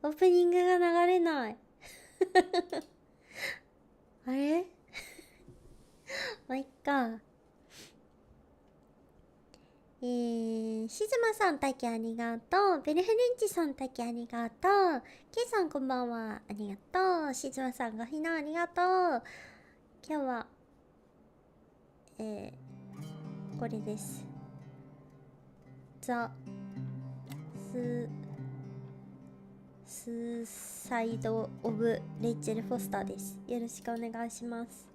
オープニングが流れないあれまあ、いっか。しずまさん、たきありがとう。ベルフレンチさん、たきありがとう。ケイさん、こんばんは。ありがとう。しずまさん、ごひなありがとう。今日は、これです。ザ・スーサイド・オブ・レイチェル・フォスターです。よろしくお願いします。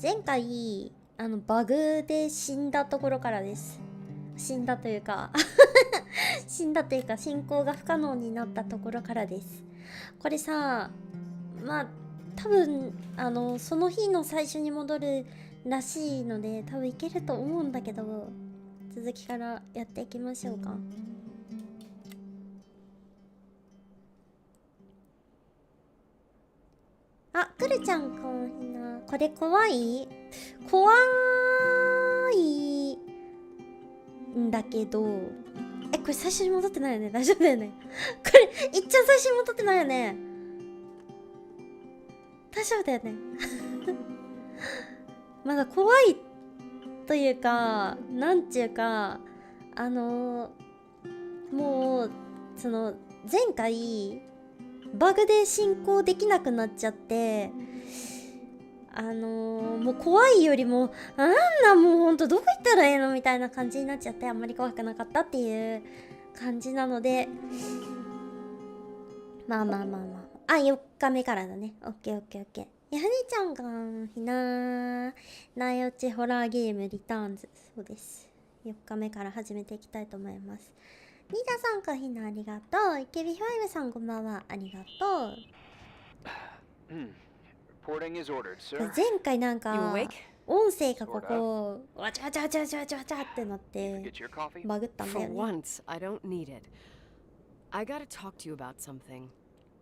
前回、バグで死んだところからです。死んだというか進行が不可能になったところからです。これさ、まあ多分その日の最初に戻るらしいので多分いけると思うんだけど、続きからやっていきましょうか。あ、くるちゃんこんひな。これ怖いんだけど、これ最初に戻ってないよね。大丈夫だよねこれいっちゃん最初に戻ってないよね。大丈夫だよねまだ怖いというか、なんちゅうか、もうその前回バグで進行できなくなっちゃって、もう怖いよりももうほんとどこ行ったらええのみたいな感じになっちゃって、あんまり怖くなかったっていう感じなので、まあ4日目からだね。オッケー。やはりちゃんがひななよちホラーゲームリターンズ。そうです。4日目から始めていきたいと思います。リーダーさんかひなありがとう。イケビファイブさんこんばんは。ありがとう。前回なんか音声がここわちゃってなってバグったんだよね。ヒ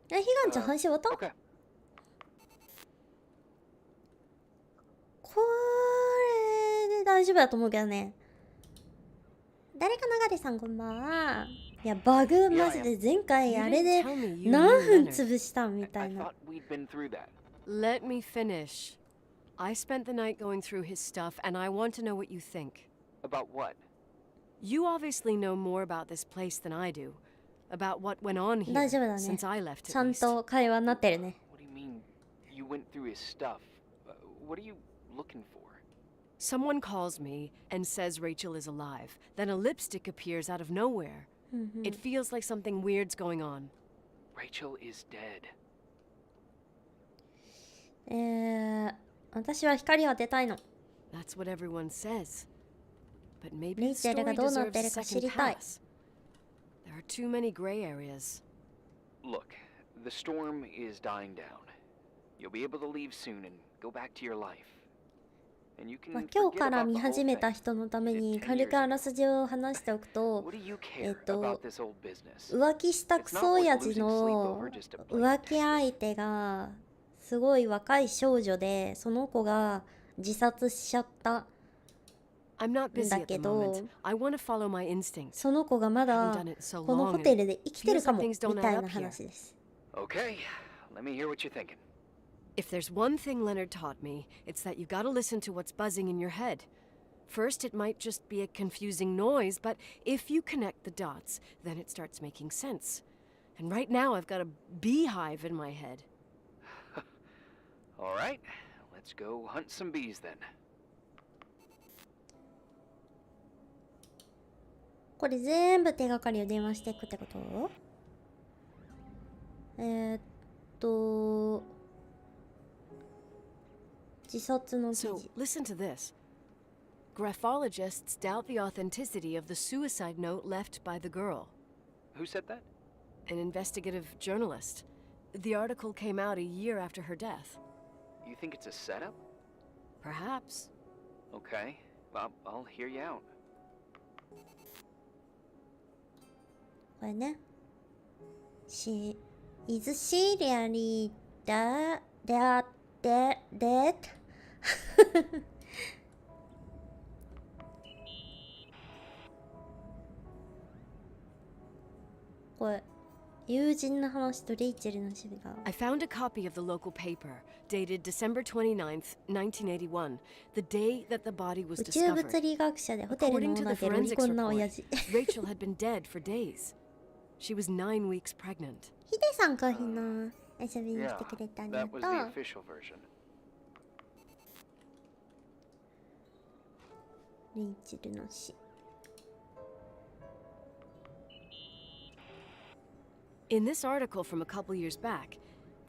ガンちゃん話終わった？これで大丈夫だと思うけどね。誰か流れさんこんばんは。いやバグマジで前回あれで何分潰したみたいな。Let me finish. I spent the night going through his stuff, and I want to know what you think. About what? You obviously know more about this place than I do. About what went on here since I left, ちゃんと会話になってるね。What do you mean you went through his stuff? What are you looking for? Someone calls me and says Rachel is alive. Then a lipstick appears out of nowhere. It feels like something weird's going on. Rachel is dead. 私は光を当てたいの。 That's what everyone says. But maybe レイ the チェルが story どうなっ deserves て a るか知 second りたい。 pass. There are too many gray areas. Look, the storm is dying down. You'll be able to leave soon and go back to your life. And you can 今日 forget から about 見 the whole 始め thing. た人のために軽くあらすじを話しておくと、 What do you care about this old business? 浮気したクソ親父の浮気相手がすごい若い少女で、その子が自殺しちゃったI'm not ん busy だ at け the ど、 moment. I want to follow my instinct. その子がまだ Haven't done it so この long ホ and テルで生きてるかも feels み like things don't たい add な up here. 話です。 Okay, let me hear what you're thinking. If there's one thing Leonard taught me, it's that you gotta listen to what's buzzing in your head. First, it might just be a confusing noise, but if you connect the dots, then it starts making sense. And right now, I've got a beehive in my head. All right, let's go hunt some bees then. これ全部手がかりを電話していくってこと？自殺の記 So, 事。 listen to this. Graphologists doubt the authenticity of the suicide note left by the girl. Who said that? An investigative journalist. The article came out a year after her death. You think it's a setup? Perhaps. Okay, I'll hear you out. これね。Is she really dead? Dead? これ友人の話とレイチェルの趣味が。 I found a copy of the local paper, dated December 29th, 1981, the day that the body was 宇宙 discovered. 物理学者でホテルの According オ to ーナ the ーでロリ forensics コンな親 report, 父。 Rachel had been dead for days. She was 9 weeks pregnant. ヒデさんかひな遊びに来 Yeah, てくれてありが that と was the う。 official version. レイチェルの死。 In this article from a couple years back,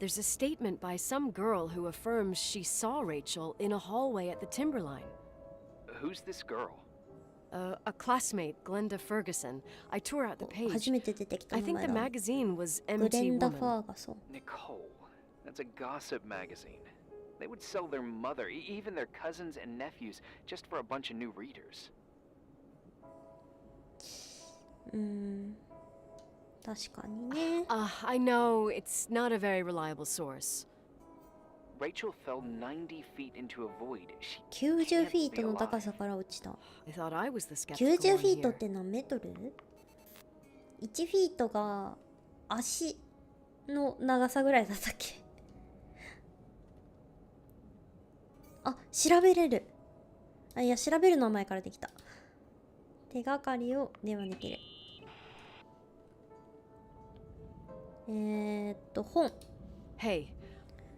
there's a statement by some girl who affirms she saw Rachel in a hallway at the Timberline. Who's this girl? A classmate, Glenda Ferguson. I tore out the page. 初めて出てきた I 名 think 前 the だ。 magazine was グレ MT ンダ・フ Woman. ァーガソン。 Nicole. That's a gossip magazine. They would sell their mother, even their cousins and nephews, just for a bunch of new readers. 確かにね。 I know it's not a very reliable source. Rachel fell 90 feet into a void. She 90 can't フィー be トの alive. 高さから落ちた。 I thought I was the skeptical 90 one フィートっ here. て何メートル ?1 フィートが足の長さぐらいだったっけ。あ、調べれる。あ、いや、調べるのは前からできた。手がかりを電話できる。本。 Hey,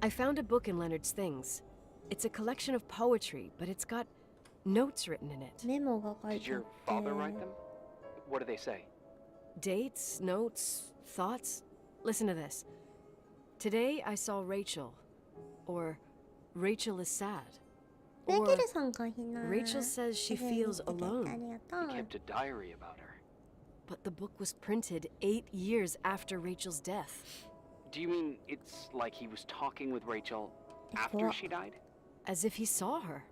I found a book in Leonard's things. It's a collection of poetry, but it's got notes written in it. メモが書い Did てあ your って。 father write them? What do they say? Dates, notes, thoughts. Listen to this. Today I saw Rachel. Or Rachel is sad. レ Or ゲルさんかひな。 Rachel says she 遊びに feels 来てくれて alone. ありが He とう。 kept a diary about her. But the book was printed 8 years after Rachel's death. Do you mean it's like he was talking with Rachel after Well- she died? As if he saw her.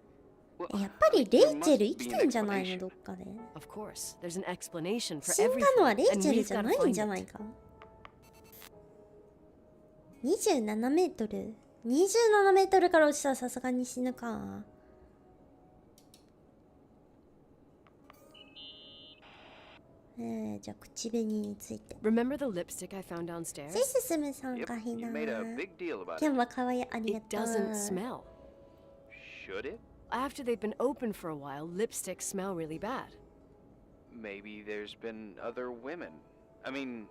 Well, やっぱりレ there イチェ must ル生き be て an んじゃないの explanation. どっかで。 Of course, there's an explanation for 死ん everything. だのはレイ and チェル we've じゃ gotta ないん find じゃない it. か。27メートル。27メートルから落ちたらさすがに死ぬか。じゃあ口紅について。 Remember the lipstick I found せ downstairs? すむさん Yep, かひ you な。 made a big deal about 今 it. 日はかわいいありが It とう。 doesn't smell. Should it? After they've been open for a while, lipsticks smell really bad. Maybe there's been other women. I mean,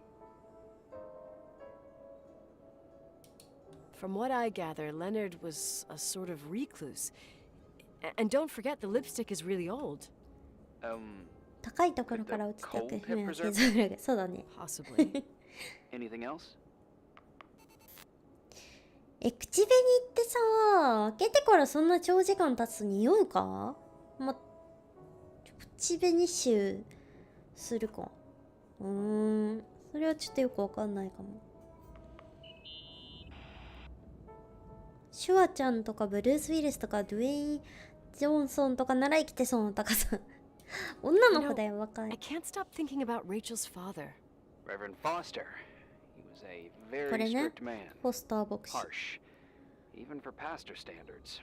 From what I gather, Leonard was a sort of recluse. And don't forget, the lipstick is really old. 高いところから落ちていく姫は製造力。そうだね。 Possibly. anything else? 口紅ってさ、開けてからそんな長時間経つと匂うか？口紅臭するか。それはちょっとよくわかんないかも。シュワちゃんとかブルース・ウィリスとかドゥエイン・ジョンソンとかなら生きてそうな高さ。女の子だよ、若 I い。 can't stop thinking about Rachel's father. Reverend Foster. He was a これ very ね strict man. フォスター牧師。 Harsh. Even for pastor standards.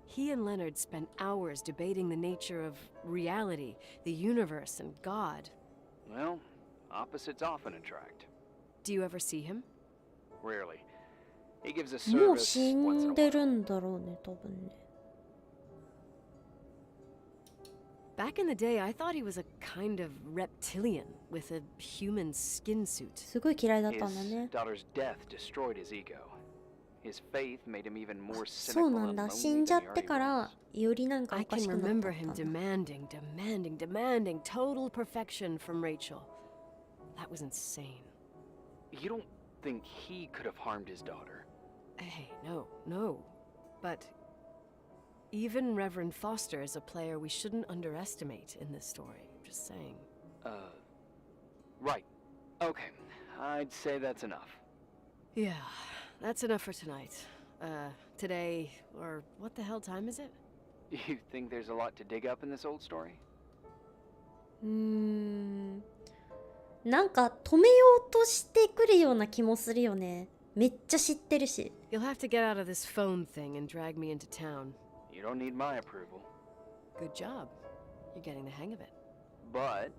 He and Leonard spent hours debating the nature of reality, the universe, and God. Well, opposites often attract. Do you ever see him? Rarely. He gives a もう service 死 once in ん a で while. るんだろうね、多分ね。Back in the day, I thought he was a kind of reptilian with a human skin suit. すごい嫌いだったんだ His ね。 daughter's death destroyed his ego. His faith made him even more そう cynical なん and だ。 lonely 死ん than じゃ he って already から was. よりなんか I おか can しくなったん remember だ him な。 demanding total perfection from Rachel. That was insane. You don't think he could have harmed his daughter? Hey, no. But even Reverend Foster is a player we shouldn't underestimate in this story. I'm just saying. Right. Okay. I'd say that's enough. Yeah, that's enough for tonight. Today, or what the hell time is it? You think there's a lot to dig up in this old story? なんか止めようとしてくるような気もするよね。めっちゃ知ってるし。 You'll have to get out of this phone thing and drag me into town. You don't need my approval. Good job. You're getting the hang of it. But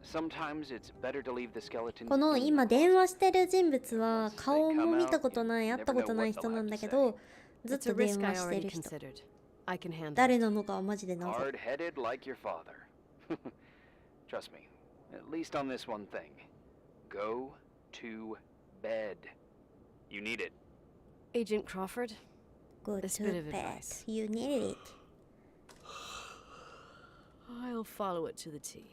Sometimes it's better to leave the skeletons この in the 今 closet. 電話してる人物は顔も見たことない、会ったことない人なんだけど、ずっ It's a と電 risk I 話して already る人。 considered. I can handle 誰 it. なのかはマジで謎。 Hard-headed like your father. Trust me, at least on this one thing. Go to bed. You need it. Agent Crawford, Go This to bit of bed. advice. You need it. I'll follow it to the T.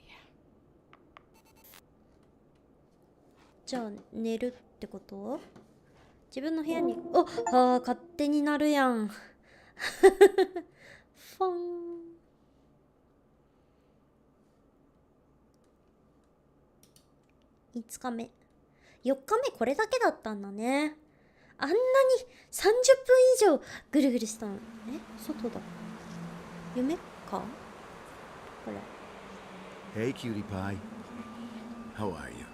じゃあ寝るってこと？自分の部屋に、勝手になるやん。フォン。5日目。4日目これだけだったんだね。あんなに30分以上ぐるぐるしたの。外だ。夢か？ほら。 Hey, cutie pie. How are you?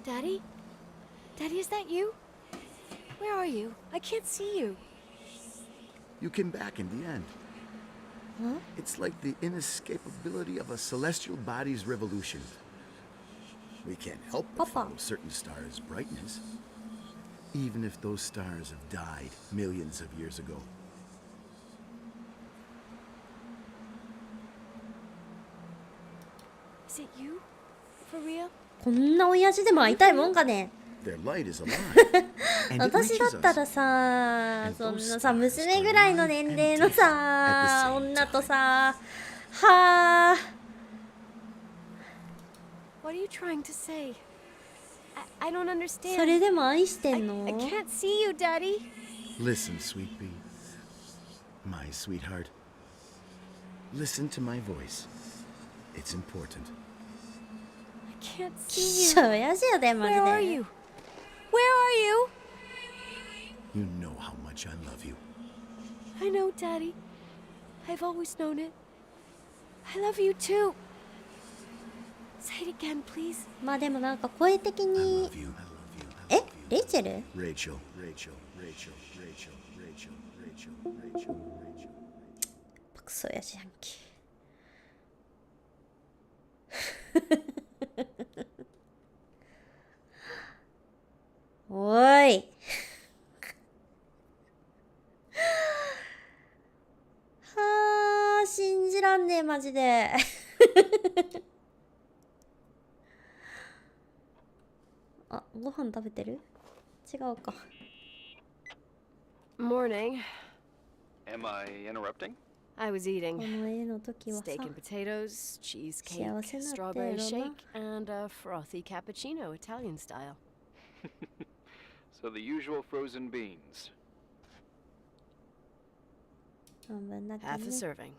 Daddy? Daddy, is that you? Where are you? I can't see you. You came back in the end. Huh? It's like the inescapability of a celestial body's revolution. We can't help but Papa. follow certain stars' brightness, even if those stars have died millions of years ago. Is it you? For real? こんな親父でも会いたいもんかね。 Their light is alive, and it 私だ reaches ったら us. さ、そんなさ、娘ぐらいの年齢のさ、女とさ、はあ。 What are you trying to say? I don't understand. それでも愛してんの？ I can't see you, Daddy. Listen, sweet pea. My sweetheart. Listen to my voice. It's important. I can't き see っし you. ょ親父やで、マジ Where are で。 you? Where are you? You know how much I love you. I know, Daddy. I've always known it. I love you too. Say it again, please. まあでもなんか声的 I に love you. I love you. I え love you. レイチェル Rachel, Rachel, Rachel, Rachel, Rachel, Rachel, Rachel, Rachel. バクソ親父やんけ。おーい。はあ、信じらんねえ、マジで。あ、ご飯食べてる？違うか。 Morning. Am I interrupting? I was こ eating の絵の時はさ、 steak and potatoes, cheesecake, 幸せになってる strawberry な。 shake, and a frothy cappuccino, Italian style. So the usual frozen beans. 半分だけ Half a ね。 serving.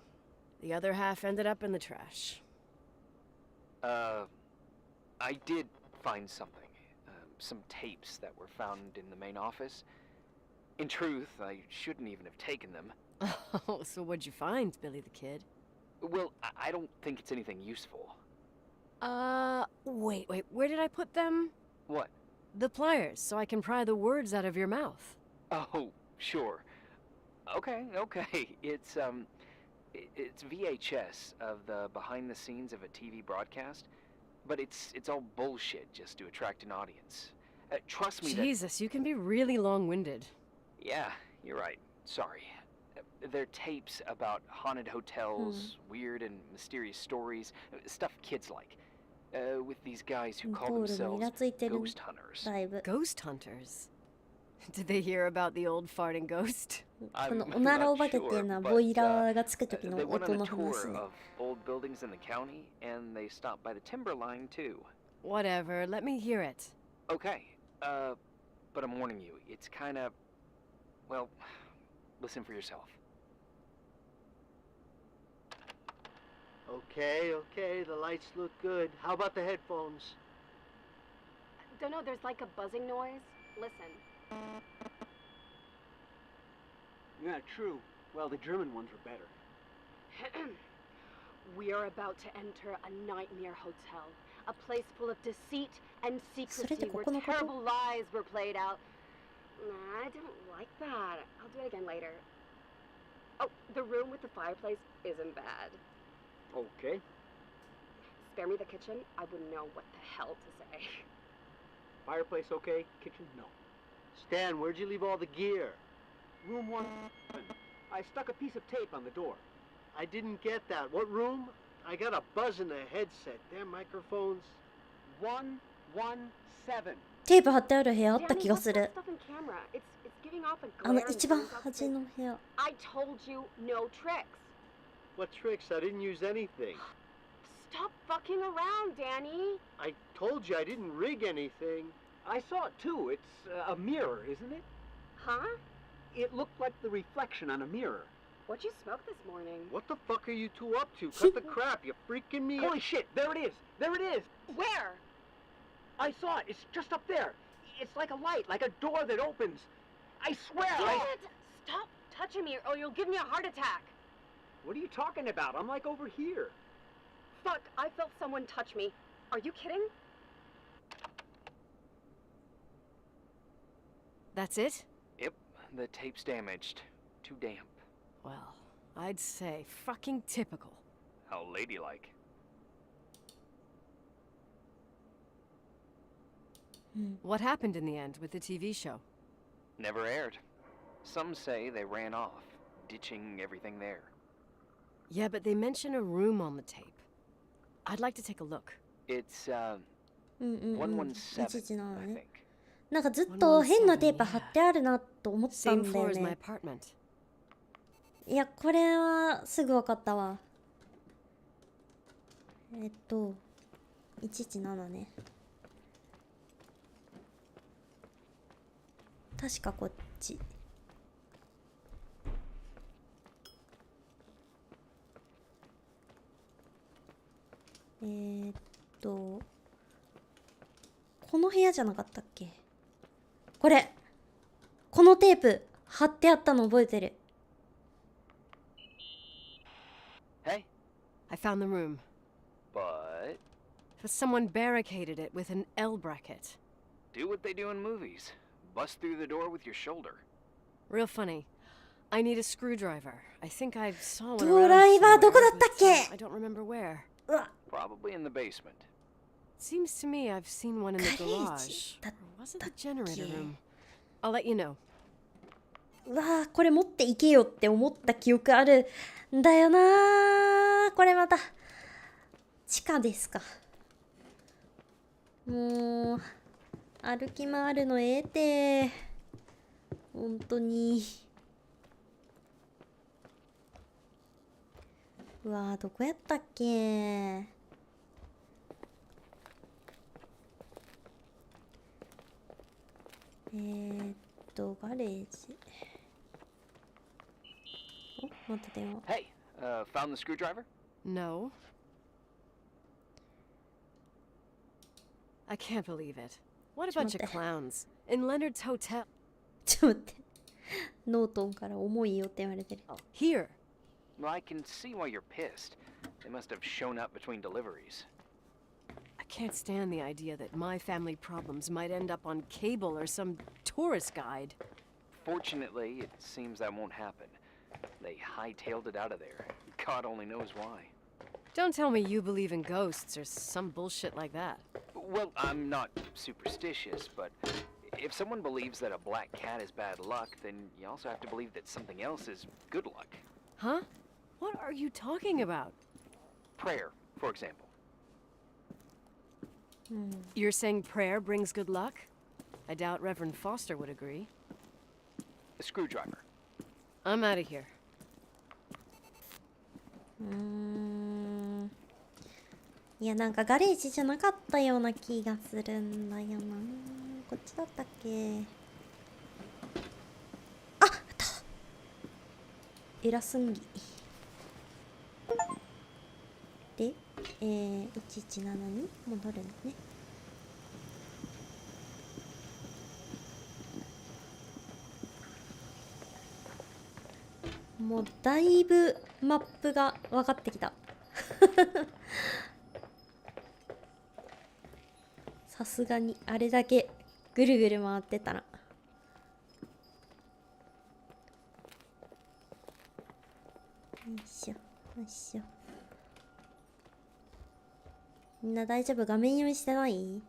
The other half ended up in the trash. I did find something. Some tapes that were found in the main office. In truth, I shouldn't even have taken them. Oh, so what'd you find, Billy the Kid? Well, I don't think it's anything useful. Wait, where did I put them? What? The pliers, so I can pry the words out of your mouth. Oh, sure. Okay. It's VHS of the behind the scenes of a TV broadcast, but it's all bullshit just to attract an audience. Trust me. Jesus, you can be really long-winded. Yeah, you're right. Sorry. They're tapes about haunted hotels, weird and mysterious stories, stuff kids like. With these guys who call ゴールもイ themselves ラついてる ghost hunters. だいぶ。 Ghost hunters? Did they hear about the old farting ghost? この I'm おなら not お化けっていう sure, のは but, ボイラーがつく時 they の went 音 on a の tour 話ね。 of old buildings in the county, and they stopped by the timber line too. Whatever, let me hear it. Okay, but I'm warning you, it's kind of, well, listen for yourself. Okay, the lights look good. How about the headphones? Don't know, there's like a buzzing noise. Listen. Yeah, true. Well, the German ones were better. We are about to enter a nightmare hotel. A place full of deceit and secrecy where ここのこと？ terrible lies were played out. Nah, I didn't like that. I'll do it again later. Oh, the room with the fireplace isn't bad. Okay. spare me the kitchen, I wouldn't know what the hell to say. Fireplace okay? Kitchen no. Stan, where'd you leave all the gear? Room 1. I stuck a piece of tape on the door. I didn't get that. What room? I got a buzz in the headset. Damn microphones. 117. テープ貼ってある部屋あった気 Danny, が what's す that る。 stuff in camera? It's giving off a あの glare and 一番 brings out 端の部屋。 I told you no tricks. What tricks? I didn't use anything. Stop fucking around, Danny. I told you I didn't rig anything. I saw it too. It's a mirror, isn't it? Huh? It looked like the reflection on a mirror. What'd you smoke this morning? What the fuck are you two up to? Cut the crap. You're freaking me out. Holy shit. There it is. There it is. Where? I saw it. It's just up there. It's like a light, like a door that opens. I swear. Damn it! Stop touching me or you'll give me a heart attack. What are you talking about? I'm like over here. Fuck, I felt someone touch me. Are you kidding? That's it? Yep, the tape's damaged. Too damp. Well, I'd say fucking typical. How ladylike. What happened in the end with the TV show? Never aired. Some say they ran off, ditching everything there. Yeah, but they mention a room on the tape. I'd like to take a look. It's, 117 なの I ね。 think. なんかずっと変なテープ貼ってあるなと思ったん Same だ floor よ as my ね。 apartment. いや、これはすぐ分かったわ。117ね。確かこっち。この部屋じゃなかったっけ？これこのテープ貼ってあったの覚えてる。Hey, I found the room. but But someone barricaded it with an L bracket. do what they do in movies. Bust through the door with your shoulder. Real funny. I need a screwdriver. I think I saw one ドライ around バーどこだ somewhere, ったっ but け？ I don't remember where. うわ、 Probably in the basement. Seems to me I've seen one in the ガレー garage. ジだっ Or was it たっ the generator け？ room? I'll let you know. うわー、これ持っていけよって思った記憶あるんだよなー。これまた地下ですか。もう歩き回るのええて、本当に。うわー、どこやったっけ。ガレージ。お、また電話。 Hey, found the screwdriver? No. I can't believe it. What a bunch of clowns. In Leonard's hotel. ちょっと待って。ノートンから重いよって言われてる。 Here. Well, I can see why you're pissed. They must have shown up between deliveries. I can't stand the idea that my family problems might end up on cable or some tourist guide. Fortunately, it seems that won't happen. They hightailed it out of there. God only knows why. Don't tell me you believe in ghosts or some bullshit like that. Well, I'm not superstitious, but if someone believes that a black cat is bad luck, then you also have to believe that something else is good luck. Huh? What are you talking about? Prayer, for example. You're saying prayer brings good luck? I doubt Reverend Foster would agree. A screwdriver. I'm out of here. いや、なんかガレージじゃなかったような気がするんだよな。こっちだったっけ。あ、あった。偉すぎ。で、117に戻るのね。もうだいぶマップが分かってきた。さすがにあれだけぐるぐる回ってたら。よいしょよいしょ。みんな大丈夫？画面読みしてない？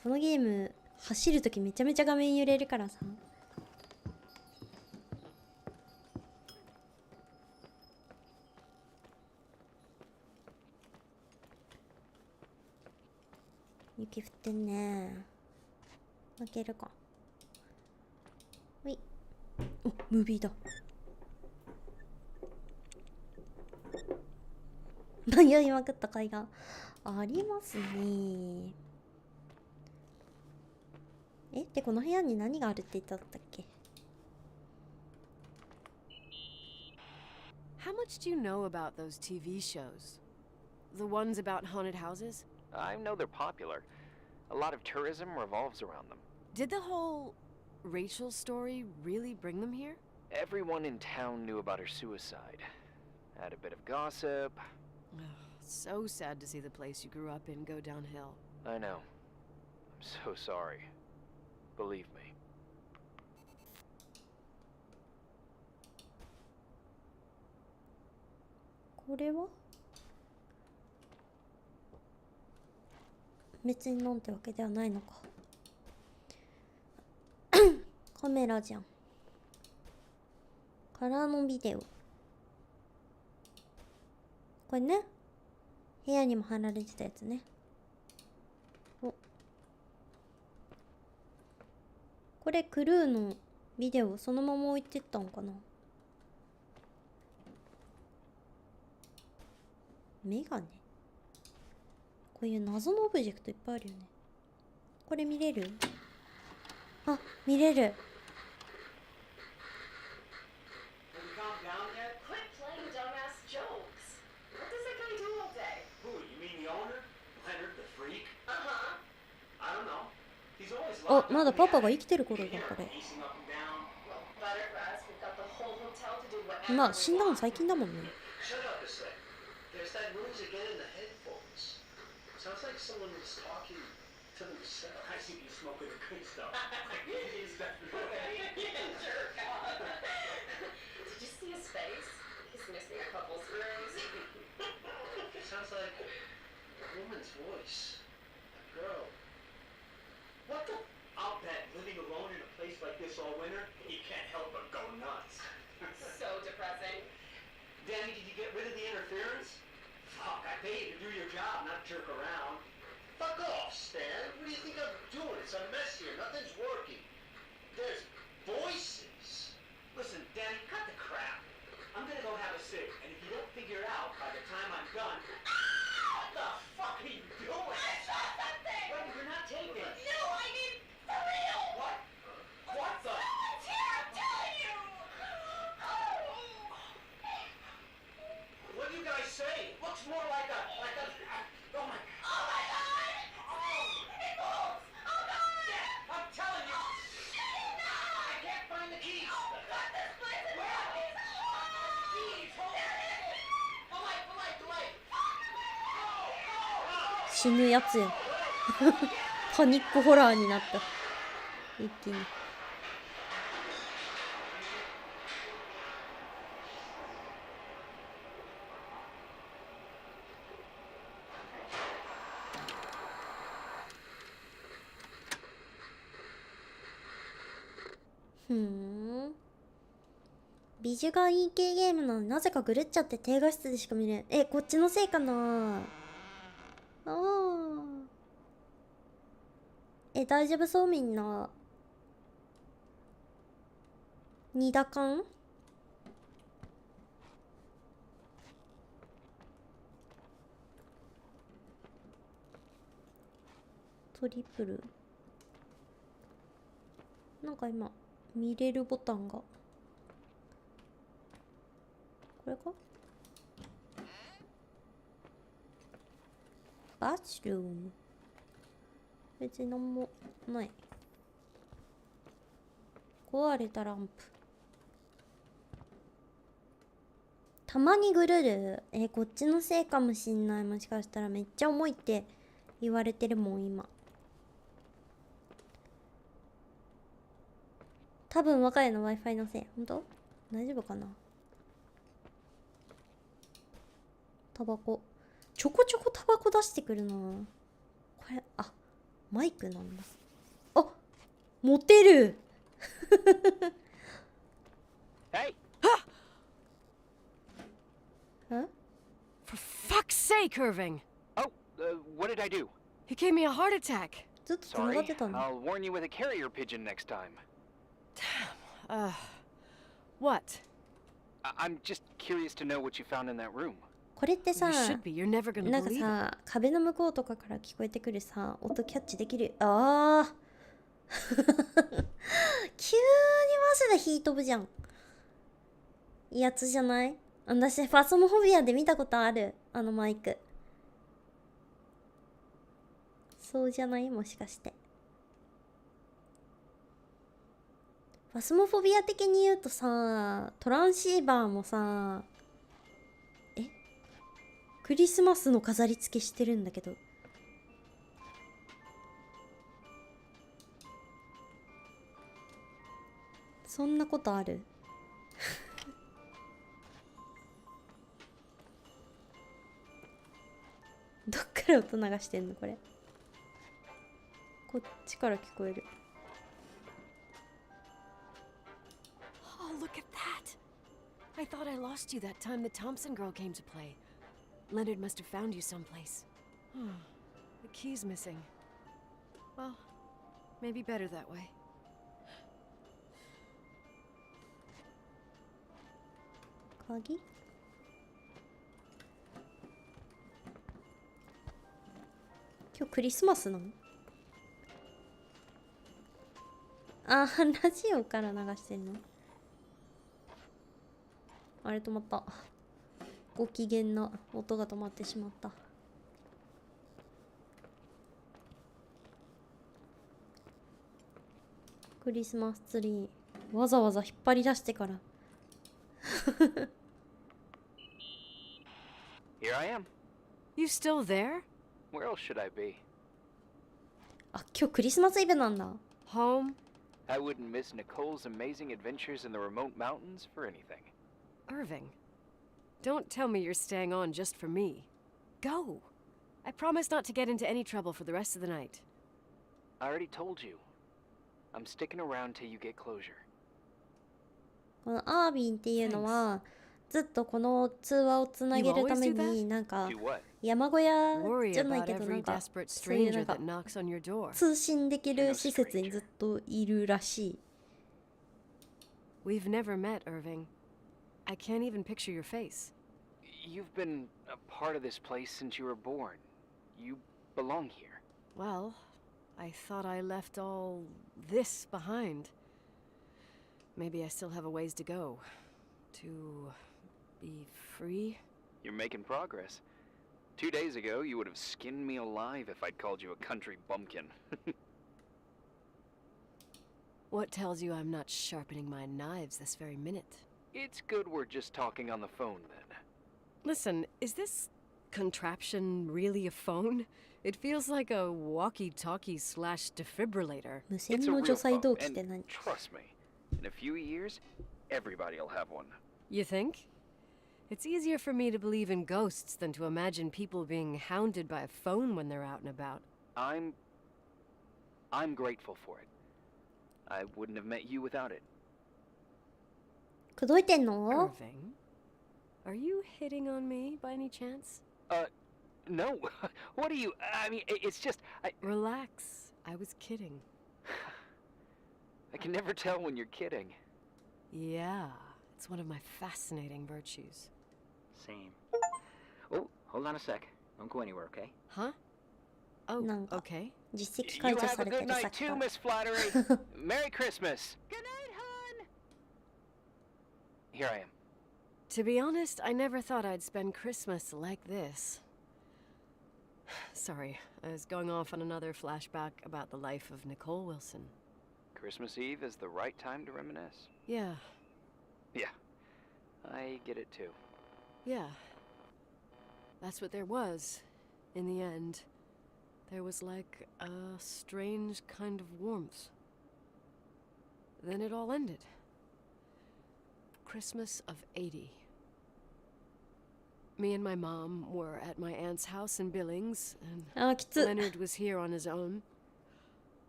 このゲーム走るときめちゃめちゃ画面揺れるからさ。雪降ってんね。開けるか。ほい。お、ムービーだ。迷いまくった甲斐がありますね。で、この部屋に何があるって言ったんだっけ？ How much do you know about those TV shows? The ones about haunted houses? I know they're popular. A lot of tourism revolves around them. Did the whole Rachel story really bring them here? Everyone in town knew about her suicide. Had a bit of gossip. Ugh, so sad to see the place you grew up in go downhill. I know. I'm so sorry. Believe me. これは別になんてわけではないのか。カメラじゃん。カラーのビデオ。これね、部屋にも貼られてたやつね。お、これクルーのビデオそのまま置いてったんかな。メガネ。こういう謎のオブジェクトいっぱいあるよね。これ見れる？あ、見れる。あ、まだパパが生きてる頃だ、これ。まあ、死んだの最近だもんね。Sounds like someone was talking to themselves. I think you're smoking the good stuff. Is that right? Jerk off. Did you see his face? He's missing a couple screws. Sounds like a woman's voice. A girl. What the? I'll bet living alone in a place like this all winter, you can't help but go nuts. So depressing. Danny, did you get rid of the interference? Fuck, I pay you to do your job, not jerk around. Fuck off, Stan. What do you think I'm doing? It's a mess here. Nothing's working. There's voices. Listen, Danny, cut the crap. I'm gonna go have a cig, and if you don't figure it out by the time I'm done... What the fuck are you doing? I saw something! What? You're not taping. No, I mean, for real! What? What the? Someone's here, I'm telling you! What do you guys say? It looks more like a... Oh my... Oh my God! It moves! Oh God! Yeah, I'm telling you! Shut it now! I can't find the keys! Oh God, this place is... Where are these? Keys! Hold on! The light! The light! The light! Oh! 死ぬやつや。パニックホラーになった。一気に。ビジュがいい系ゲームなのになぜか狂っちゃって低画質でしか見れん。こっちのせいかな。大丈夫そうみんな。2打感トリプル。なんか今見れるボタンがこれか。バスルーム別になんもない。壊れたランプ。たまにぐるる。こっちのせいかもしんない。もしかしたらめっちゃ重いって言われてるもん今。多分我が家の Wi-Fi のせい。ほんと？大丈夫かな。タバコ。ちょこちょこタバコ出してくるな。これ、あ、マイクなんだ。あ、モテる。Hey! Huh? For fuck's sake, Irving! Oh, what did I do? He gave me a heart attack. ずっと繋が Sorry. ってたんだ。 I'll warn you with a carrier pigeon next time. What? I'm just curious to know what you found in that room. これってさ、 You should be. You're never gonna なんか believe it. さ、壁の向こうとかから聞こえてくるさ、音キャッチできる。ああ。急にマジで火飛ぶじゃん。いいやつじゃない？私、ファスモフォビアで見たことある。あのマイク。そうじゃない？もしかして。ファスモフォビア的に言うとさ、トランシーバーもさ、クリスマスの飾り付けしてるんだけど。そんなことある？どっから音流してんのこれ。こっちから聞こえる。Oh, look at that! I thought I lost you that time the Thompson girl came to play. Leonard must have found you someplace. The key's missing. Well, maybe better that way. 鍵？今日クリスマスなの？あー、ラジオから流してんの？あれ止まった。ご機嫌な音が止まってしまった。クリスマスツリーわざわざ引っ張り出してから。Here I am. You still there? Where else should I be? あ、今日クリスマスイブなんだ。Home? I wouldn't miss Nicole's amazing adventures in the remote mountains for anything. Irving, don't tell me you're staying on just for me. Go! I promise not to get into any trouble for the rest of the night. I already told you. I'm sticking around till you get closure. このアービンっていうのはずっとこの通話をつなげるためになんか Do what? 山小屋 Worry じゃない about けどな every んか desperate そういうな stranger んか that knocks on your door. 通信できる施設にずっといるらしい。 We've never met, Irving. I can't even picture your face. You've been a part of this place since you were born. You belong here. Well, I thought I left all this behind. Maybe I still have a ways to go. To be free? You're making progress. 2 days ago, you would have skinned me alive if I'd called you a country bumpkin. What tells you I'm not sharpening my knives this very minute? It's good we're just talking on the phone then. Listen, is this contraption really a phone? It feels like a walkie-talkie slash defibrillator. 無線 It's a の real 除細 phone, 動機って and 何？ trust me, in a few years, everybody'll have one. You think? It's easier for me to believe in ghosts than to imagine people being hounded by a phone when they're out and about. I'm grateful for it. I wouldn't have met you without it. 口説いてんの？ Irving? Are you hitting on me by any chance? No. What are you? I mean, it's just Relax. I was kidding. I can never tell when you're kidding. Yeah, it's one of my fascinating virtues. Same. Oh, hold on a sec. Don't go anywhere, okay? Huh? Oh, なんか okay. 実績解 You 除 have さ a れて good る night さっき too, から。 Miss Flattery. Merry Christmas. Good night, hon! Here I am. To be honest, I never thought I'd spend Christmas like this. Sorry, I was going off on another flashback about the life of Nicole Wilson. Christmas Eve is the right time to reminisce. Yeah, Yeah, I get it too. yeah. That's what there was, in the end. There was like a strange kind of warmth. Then it all ended. Christmas of 80. Me and my mom were at my aunt's house in Billings, and あーきつ。 Leonard was here on his own.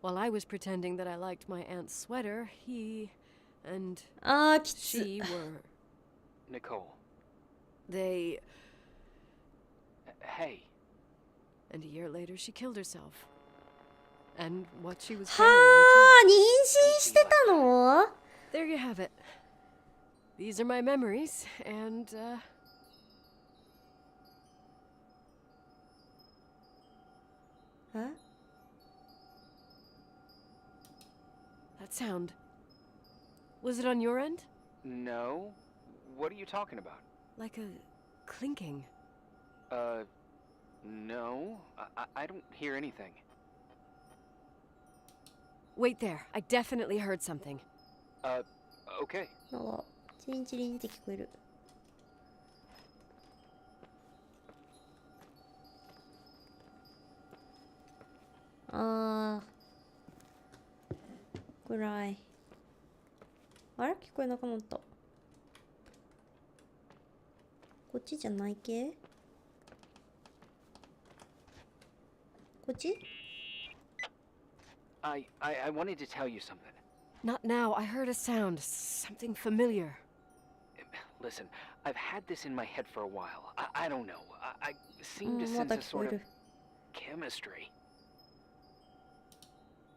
While I was pretending that I liked my aunt's sweater, he and あーきつ。 she were. Nicole. They. Hey. And a year later, she killed herself. And what she was は carrying, あ、妊娠してたの？ too. There you have it. These are my memories, and, Huh? that sound. Was it on your end? No. What are you talking about? Like a clinking. No. I don't hear anything. Wait there. I definitely heard something. Okay. なんかチリンチリンって聞こえる。あー暗い。あれ聞こえなくなった。こっちじゃない系？こっち？ I wanted to tell you something. Not now. I heard a sound. Something familiar. Listen, I've had this in my head for a while. I don't know. I seem to ま sense た a 聞こ sort え of る。 chemistry.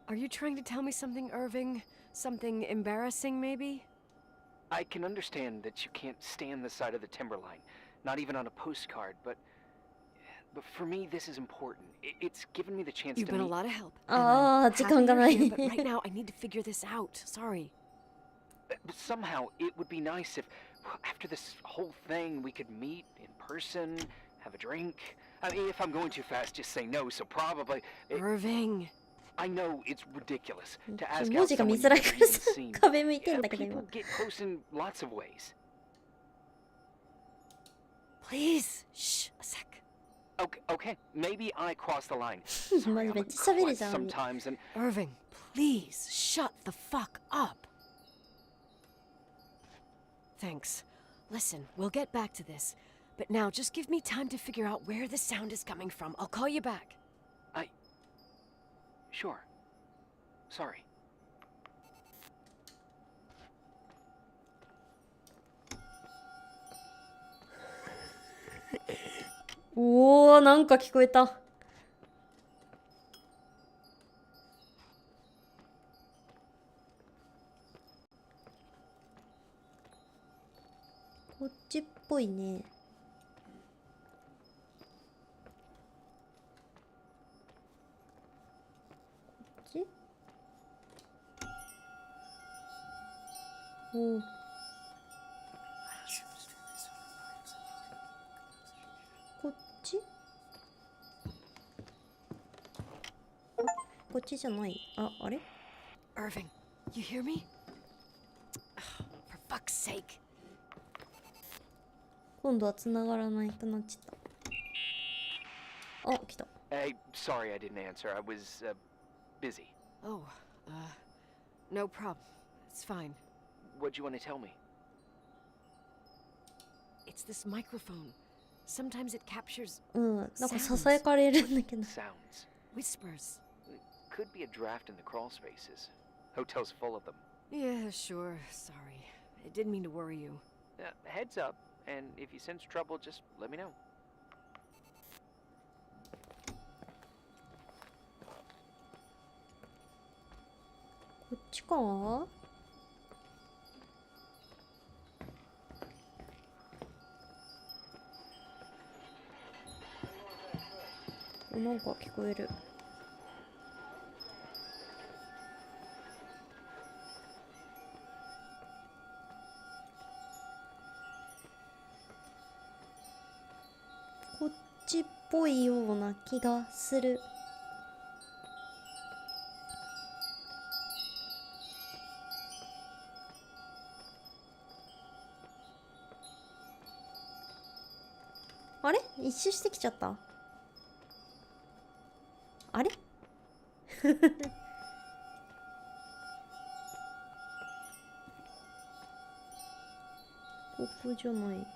Are you trying to tell me something, Irving? Something embarrassing, maybe? I can understand that you can't stand the side of the timberline, not even on a postcard, but for me, this is important. It's given me the chance You've to been a meet... lot of help. Ah, and I'm 時間が happy ない。 you're here, but right now, I need to figure this out. Sorry. But somehow, it would be nice if, after this whole thing, we could meet in person, have a drink. I mean, if I'm going too fast, just say no, so probably... Irving. I know it's ridiculous to ask 文 out 字が見 someone づら you've いか never ら even さ seen. 壁向いてんだけど今 People get close in lots of ways. Please. Shh. A sec. Okay, maybe I cross the line. マ Sorry, ジ I'm め a っちゃ喋る klutz じゃん。 sometimes, and Irving, please shut the fuck up. Thanks. Listen, we'll get back to this. But now just give me time to figure out where the sound is coming from. I'll call you back. sure. Sorry. おー、なんか聞こえた。こっちっぽいね。こっち？おー。こっち？こっちじゃない。あ、あれ？ Irving, you hear me? For fuck's sake. 今度は繋がらないくなっちゃった。あ、来た。Hey, sorry I didn't answer. I was, busy. Oh, no problem. It's fine. What'd you want to tell me? It's this microphone. Sometimes it captures うん、なんか囁かれるんだけど。 Sounds. whispers. Could be a draft in the crawl spaces. Hotel's full of them. Yeah, sure. Sorry. I didn't mean to worry you. Heads up, and if you sense trouble, just let me know. こっちか？なんか聞こえる。こっちっぽいような気がする。あれ？一周してきちゃった？あれ？ここじゃない。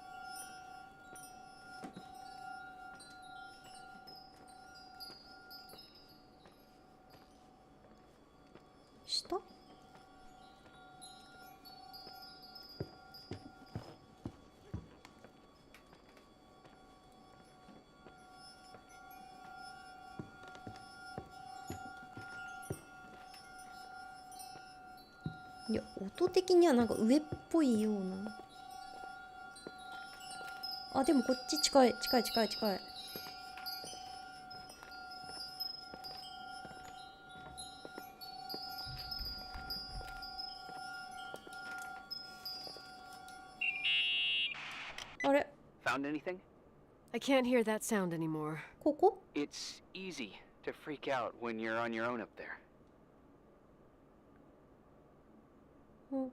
いや、音的にはなんか上っぽいような。あ、でもこっち近い近い近い近い。あれ、 Found anything? I can't hear that sound anymore. ここ？ It's easy to freak out when you're on your own up there. うん、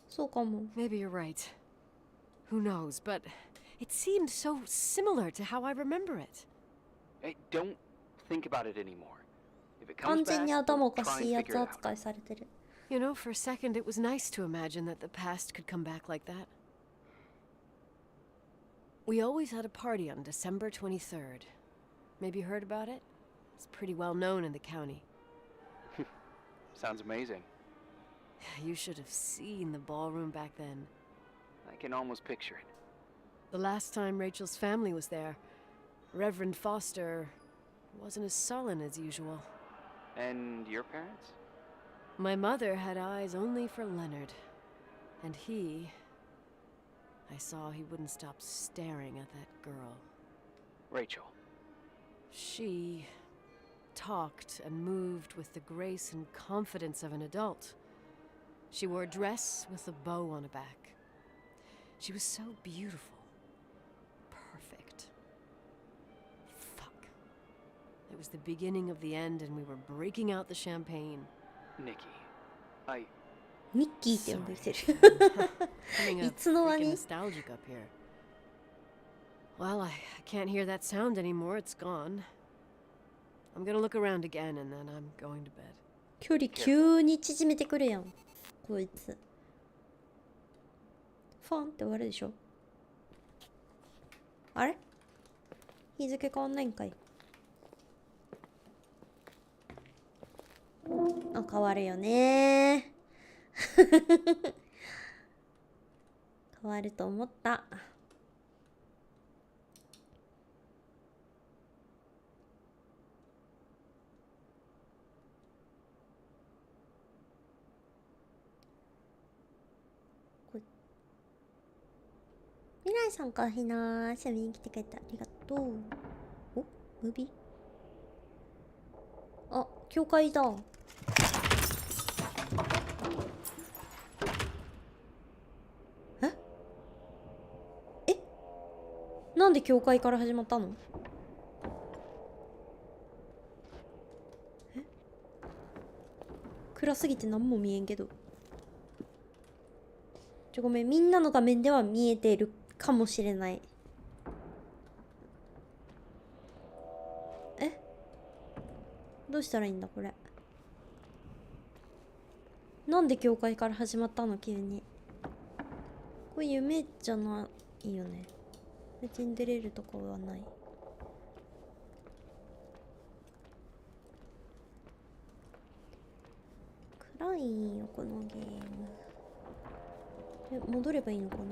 そうかも。 Maybe you're right. Who knows, but it seemed so similar to how I remember it. Hey, don't think about it anymore. If it 完 comes 全 back, に頭お we'll か try しい and や figure つ it out. 扱いされてる。 You know, for a second it was nice to imagine that the past could come back like that. We always had a party on December 23rd. Maybe you heard about it? It's pretty well known in the county. Sounds amazing. You should have seen the ballroom back then. I can almost picture it. The last time Rachel's family was there, Reverend Foster wasn't as sullen as usual. And your parents? My mother had eyes only for Leonard. And I saw he wouldn't stop staring at that girl. Rachel. She talked and moved with the grace and confidence of an adult. She wore a dress with a bow on her back. She was so beautiful. Perfect. Fuck. It was the beginning of the end and we were breaking out the champagne. Nikki. I... ミッキーって呼んできてる。 Coming い up つの間 freaking に？ nostalgic up here. Well, I can't hear that sound anymore. It's gone. I'm gonna look around again and then I'm going to bed. 距離急に縮めてくるやんこいつ。ファンって終わるでしょ。あれ、日付変わんないんかい。あ、変わるよね変わると思った。未来さんかひな、遊びに来てくれてありがとう。お、ムビ？あ、教会だ。え？なんで教会から始まったの？え？暗すぎて何も見えんけど。ごめん、みんなの画面では見えているかもしれない。え？どうしたらいいんだこれ。なんで教会から始まったの急に。これ夢じゃないよね。別に出れるとかはない。暗いんよこのゲーム。戻ればいいのかな。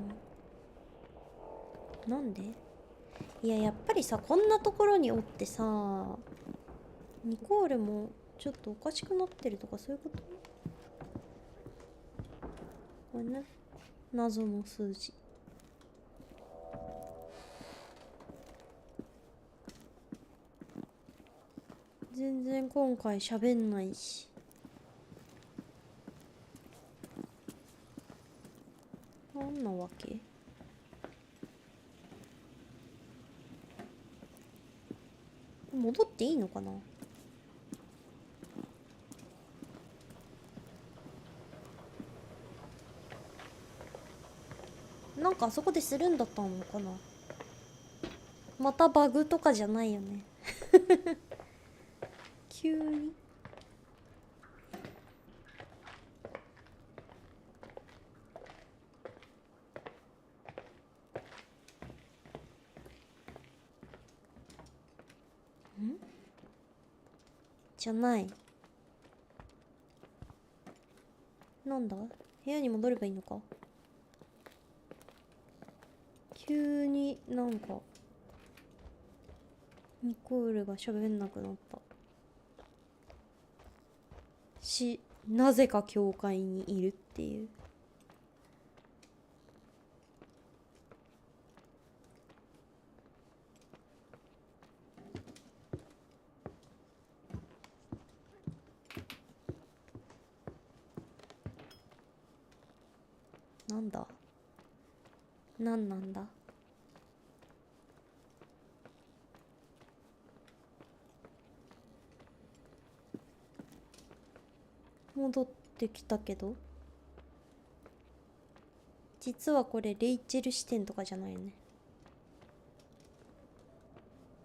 なんで？いや、やっぱりさ、こんなところにおってさ、ニコールもちょっとおかしくなってるとかそういうこと？これね、謎の数字。全然今回喋んないし。なんなわけ？戻っていいのかな？なんかあそこでするんだったのかな？またバグとかじゃないよね急に。じゃない。なんだ？部屋に戻ればいいのか？急になんかニコールが喋んなくなった。なぜか教会にいるっていう。なんだ、なんなんだ。戻ってきたけど、実はこれレイチェル視点とかじゃないよね。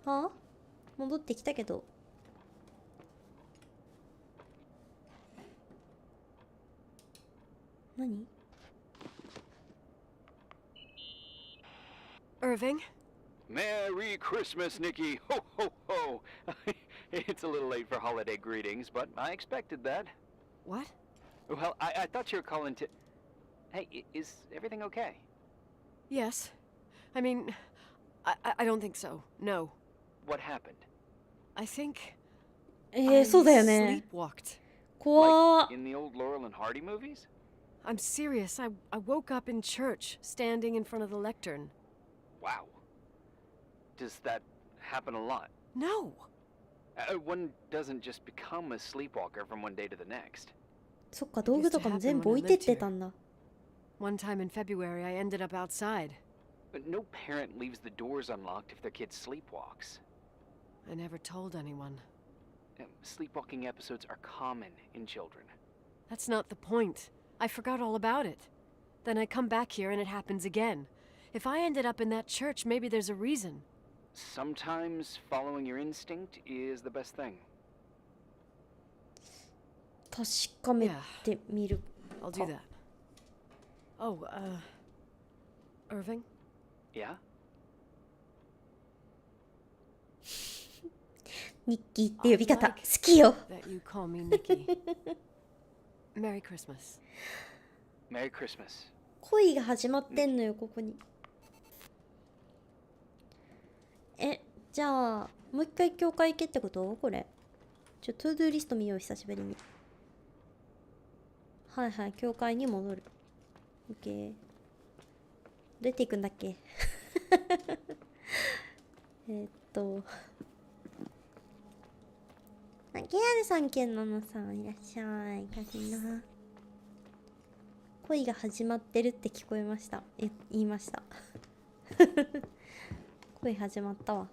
はあ、戻ってきたけど、何？ Irving? Merry Christmas, Nikki! Ho, ho, ho! It's a little late for holiday greetings, but I expected that. What? Well, I thought you were calling to... Hey, is everything okay? Yes. I mean, I don't think so. No. What happened? I think そうだよね。 sleepwalked. 怖っ。 Like in the old Laurel and Hardy movies? I'm serious. I woke up in church, standing in front of the lectern. Wow. Does that happen a lot? No. One doesn't just become a sleepwalker from one day to the next. そっか、道具とかも全部置いてってたんだ。 One time in February, I ended up outside. But no parent leaves the doors unlocked if their kid sleepwalks. I never told anyone. Sleepwalking episodes are common in children. That's not the point. I forgot all about it. Then I come back here and it happens again. If I ended up in that church, maybe there's a reason. Sometimes following your instinct is the best thing. 確かめてみる。 I'll do that. Oh, Irving? Yeah? ニッキーって呼び方好きよ。 That you call me Nikki. Merry Christmas. Merry Christmas. 恋が始まってんのよ、ここに。じゃあもう一回教会行けってこと？これトゥードゥーリスト見よう、久しぶりに。はいはい、教会に戻る。 OK。 出ていくんだっけゲアルさんけんなのさんいらっしゃい。かしな。恋が始まってるって聞こえました。言いました恋始まったわ。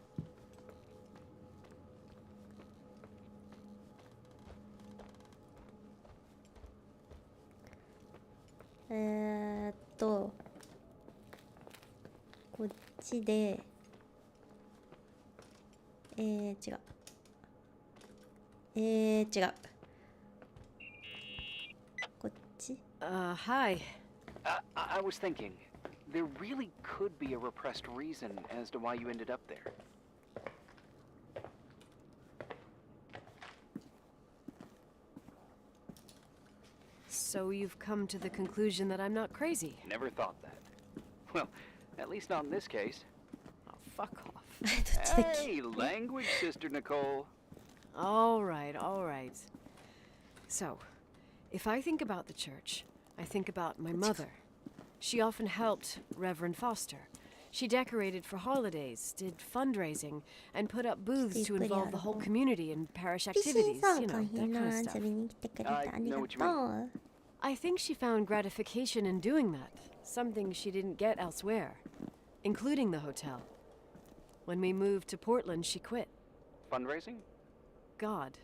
こっちで違う。違う。こっち。 Hi. I was thinking, there really could be a repressed reason as to why you ended up there. So you've come to the conclusion that I'm not crazy. Never thought that. Well, at least not in this case. Oh, fuck off. どっちだっけ？ Hey, language, Sister Nicole. All right, all right. So, if I think about the church, I think about my mother. She often helped Reverend Foster. She decorated for holidays, did fundraising, and put up booths to involve the whole community in parish ピシン activities, さん you か know, ひ that kind な of 遊 stuff. びに来てくれてありが know と what you う。 I think she found gratification in doing that, something she didn't get elsewhere, including the hotel. When we moved to Portland, she quit. Fundraising? God.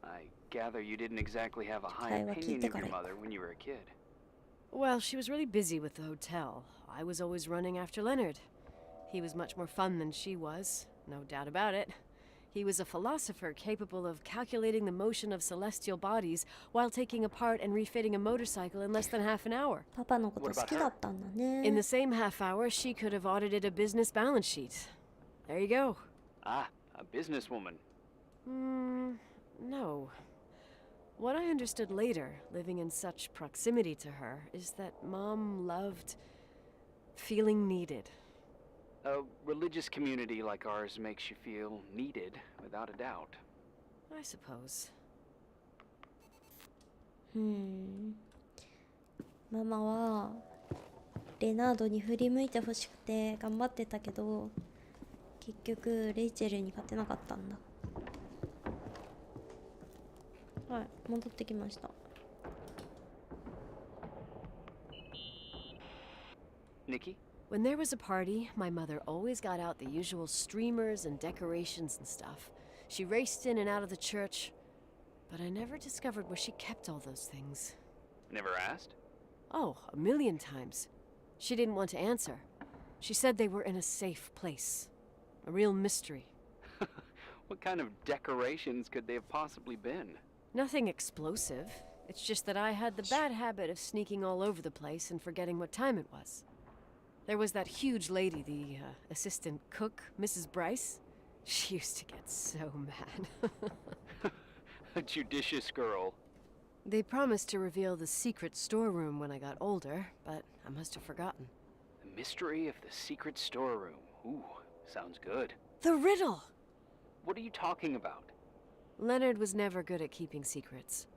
I gather you didn't exactly have a high 期待は聞い opinion て of から your 行こ mother when you were a kid. Well, she was really busy with the hotel. I was always running after Leonard. He was much more fun than she was, no doubt about it. He was a philosopher capable of calculating the motion of celestial bodies while taking apart and refitting a motorcycle in less than half an hour. う。パパのこと好きだったんだね。 In the same half hour, she could have audited a business balance sheet. There you go. Ah, a businesswoman. No. What I understood later, living in such proximity to her, is that Mom loved feeling needed. A religious community like ours makes you feel needed, without a doubt. I suppose. ママはレナードに振り向いてほしくて頑張ってたけど、結局レイチェルに勝てなかったんだ。はい、戻ってきました。Nikki? When there was a party, my mother always got out the usual streamers and decorations and stuff. She raced in and out of the church, but I never discovered where she kept all those things. Never asked? Oh, a million times. She didn't want to answer. She said they were in a safe place. A real mystery. What kind of decorations could they have possibly been? Nothing explosive. It's just that I had the bad habit of sneaking all over the place and forgetting what time it was. There was that huge lady, the assistant cook, Mrs. Bryce. She used to get so mad. A judicious girl. They promised to reveal the secret storeroom when I got older, but I must have forgotten. The mystery of the secret storeroom. Ooh, sounds good. The riddle! What are you talking about? Leonard was never good at keeping secrets,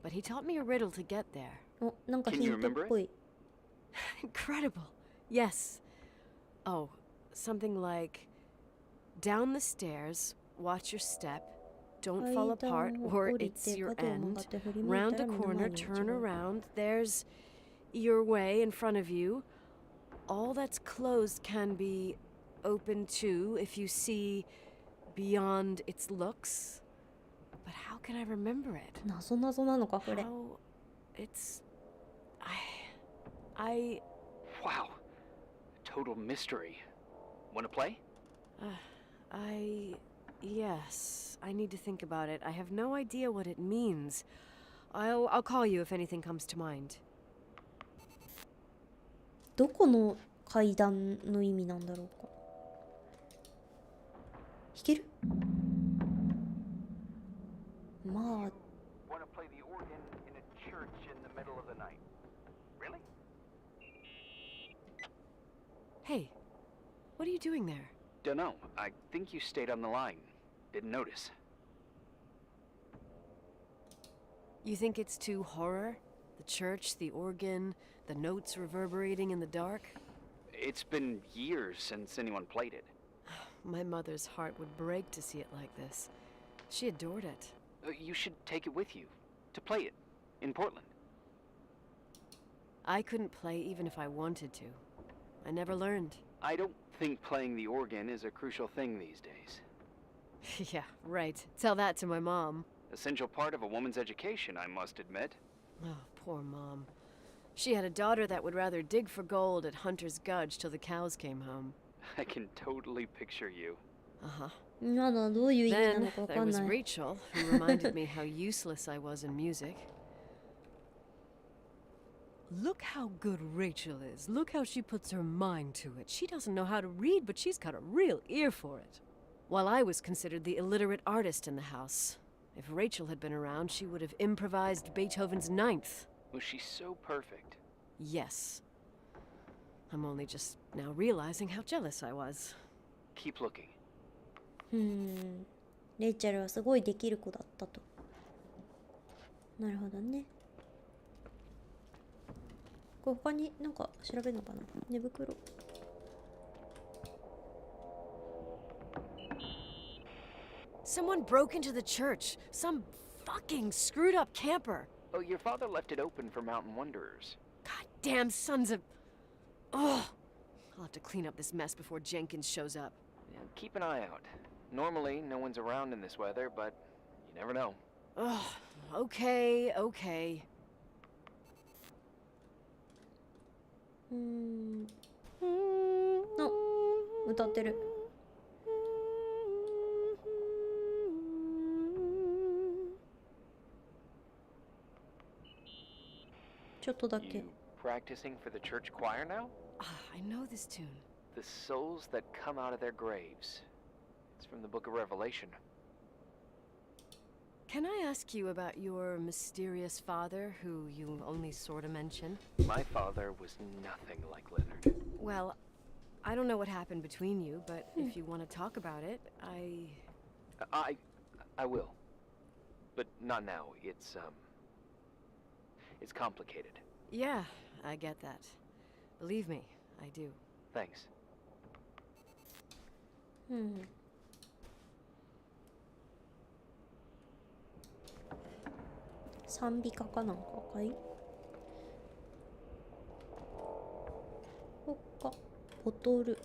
but he taught me a riddle to get there. お、なんか Can ヒ you ントっ remember ぽい。 Incredible. Yes. Oh, something like, down the stairs, watch your step, don't fall apart or it's your end. Round the corner, turn around, there's your way in front of you. All that's closed can be open too if you see beyond its looks. But how can I remember it? 謎謎なのかこれ。 How it's I Wow. Total mystery. Wanna play? yes, I need to think about it. I have no idea what it means. I'll call you if anything comes to mind. どこの階段の意味なんだろうか。弾ける？まあ Wanna play the organ in a church in the middle of the night? Really? Hey, what are you doing there? Dunno. I think you stayed on the line. Didn't notice. You think it's too horror? The church, the organ, the notes reverberating in the dark? It's been years since anyone played it. My mother's heart would break to see it like this. She adored it. You should take it with you. To play it. In Portland. I couldn't play even if I wanted to. I never learned. I don't think playing the organ is a crucial thing these days. Yeah, right. Tell that to my mom. Essential part of a woman's education, I must admit. Oh, poor mom. She had a daughter that would rather dig for gold at Hunter's Gulch till the cows came home. I can totally picture you. Uh-huh. まだどういう意味な Then のかわ there かん was ない。 Rachel, who reminded me how useless I was in music. Look how good Rachel is. Look how she puts her mind to it. She doesn't know how to read, but she's got a real ear for it. While I was considered the illiterate artist in the house. If Rachel had been around, she would have improvised Beethoven's Ninth. Was she so perfect? Yes. I'm only just now realizing how jealous I was. Keep looking. レイチェルはすごいできる子だったと。なるほどね。これ他になんか調べるのかな？寝袋。Someone broke into the church. Some fucking screwed up camper. Oh, your father left it open for mountain wanderers. Goddamn sons of... Ugh. I'll have to clean up this mess before Jenkins shows up. Yeah, keep an eye out. Normally, no one's around in this weather, but you never know. Ugh. Okay, okay. あ、歌ってる。ちょっとだけ。 You practicing for the church choir now? I know this tune. The souls that come out of their graves. It's from the book of Revelation. Can I ask you about your mysterious father, who you only sort of mention? My father was nothing like Leonard. Well, I don't know what happened between you, but if you want to talk about it, I will. But not now. It's It's complicated. Yeah, I get that. Believe me, I do. Thanks. うん。賛美歌かなんかかい？そっか、ボトル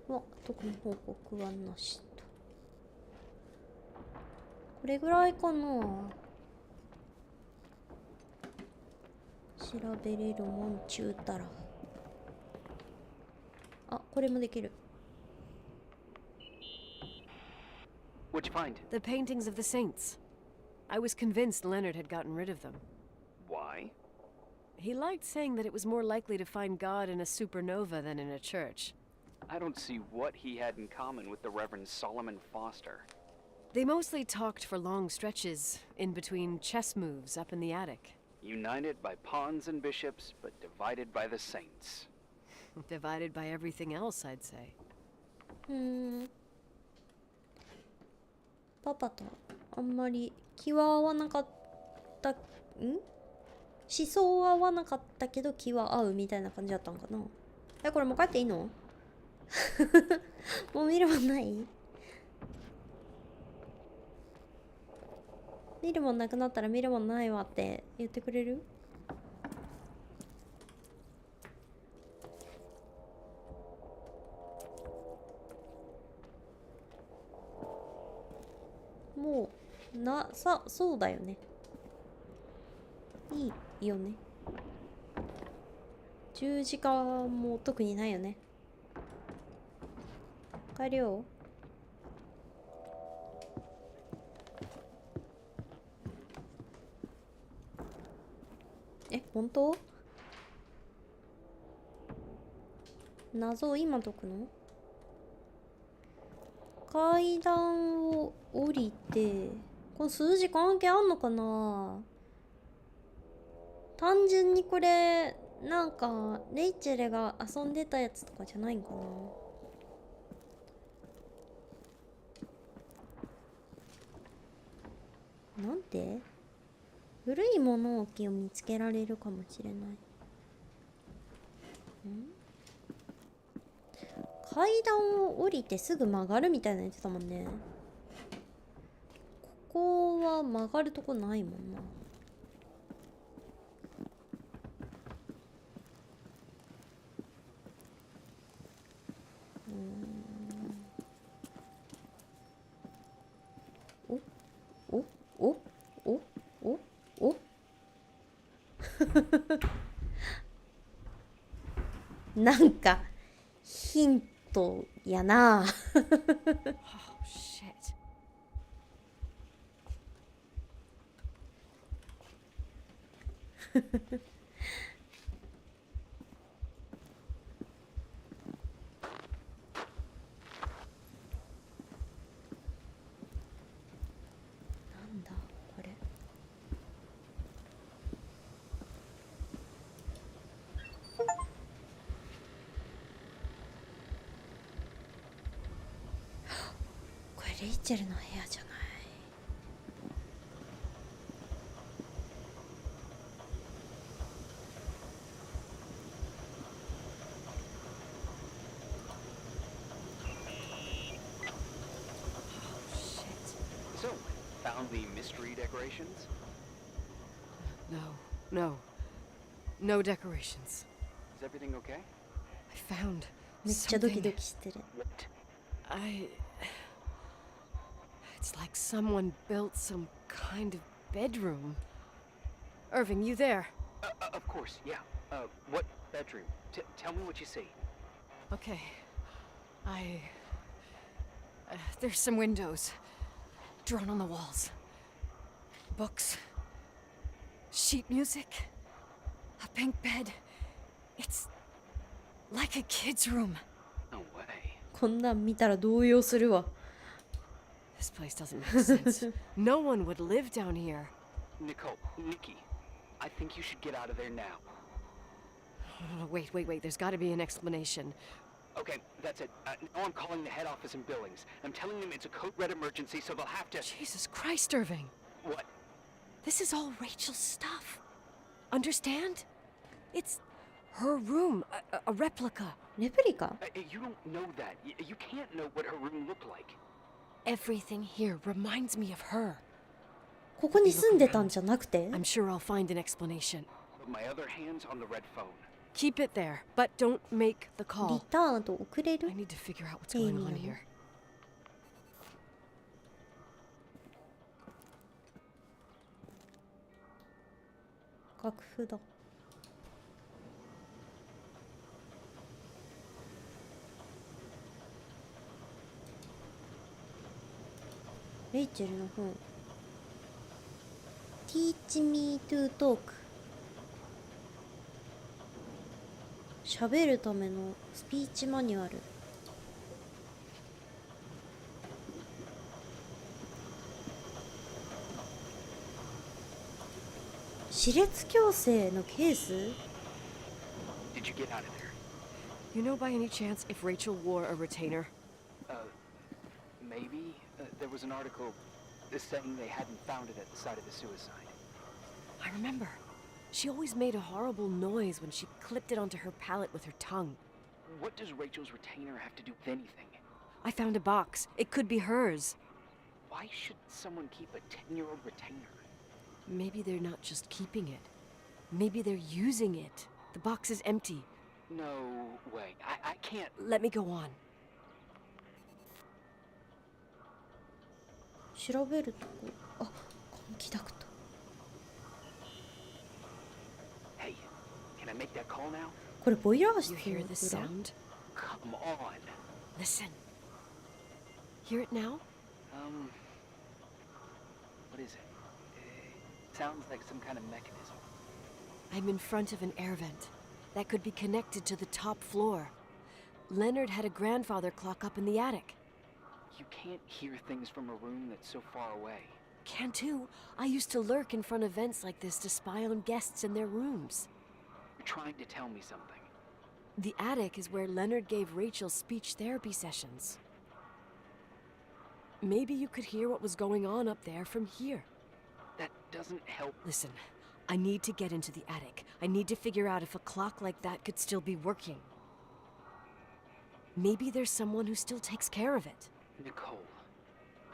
は特に報告はなしと。これぐらいかな。調べれるもんちゅうたら。あ、これもできる。What'd you find? The paintings of the saints. I was convinced Leonard had gotten rid of them. Why? He liked saying that it was more likely to find God in a supernova than in a church. I don't see what he had in common with the Reverend Solomon Foster. They mostly talked for long stretches, in between chess moves up in the attic. United by pawns and bishops, but divided by the saints. Divided by everything else, I'd say. パパとあんまり気は合わなかった。思想は合わなかったけど気は合うみたいな感じだったんかな。これもう帰っていいの？もう見るもんない？見るもんなくなったら見るもんないわって言ってくれる？もうそうだよね。いいよね。10時間も特にないよね。帰るよ。本当？謎を今解くの？階段を降りて、この数字関係あんのかな？単純にこれなんかレイチェルが遊んでたやつとかじゃないんかな？なんて古い物置を見つけられるかもしれない。階段を降りてすぐ曲がるみたいな言ってたもんね。ここは曲がるとこないもんな。なんかヒントやな。Oh, shit. なんだこれ。これレイチェルの部屋じゃない。So, found the mystery decorations? No decorations. Is everything okay? I found めっちゃドキド something. キしてる。 It's like someone built some kind of bedroom. Irving, you there? Of course, yeah. What bedroom? Tell me what you see. Okay. There's some windows drawn on the walls. Books. Sheet music. A pink bed. It's like a kid's room. No way. こんなん見たら動揺するわ。This place doesn't make sense. No one would live down here. Nikki, I think you should get out of there now. Oh, wait. There's got to be an explanation. Okay, that's it. Now I'm calling the head office in Billings. I'm telling them it's a code red emergency, so they'll have to... Jesus Christ, Irving. What? This is all Rachel's stuff. Understand? It's her room, a replica. レプリカ？ You don't know that. You can't know what her room looked like. Everything here reminds me of her. ここに住んでたんじゃなくて？ I'm sure I'll find an explanation. But my other hand's on the red phone. Keep it there, but don't make the リ call. タード送れる？ I need to figure out what's going on here. 楽譜だ。レイチェルの本。Teach me to talk。喋るためのスピーチマニュアル。歯列矯正のケース？ Did you get out of there? You know by any chance if Rachel wore a retainer? Maybe. There was an article saying they hadn't found it at the site of the suicide. I remember. She always made a horrible noise when she clipped it onto her palate with her tongue. What does Rachel's retainer have to do with anything? I found a box. It could be hers. Why should someone keep a 10-year-old retainer? Maybe they're not just keeping it. Maybe they're using it. The box is empty. No way. I can't. Let me go on. 調べるとこ。あ、換気ダクト。Hey, can I make that call now? これボイラー室 You の hear this 裏？ sound? Come on. Listen. Hear it now? What is it? It sounds like some kind of mechanism. I'm in front of an air vent. That could be connected to the top floor. Leonard had a grandfather clock up in the attic. You can't hear things from a room that's so far away. Can too. I used to lurk in front of vents like this to spy on guests in their rooms. You're trying to tell me something. The attic is where Leonard gave Rachel speech therapy sessions. Maybe you could hear what was going on up there from here. That doesn't help. Listen, I need to get into the attic. I need to figure out if a clock like that could still be working. Maybe there's someone who still takes care of it. Nicole,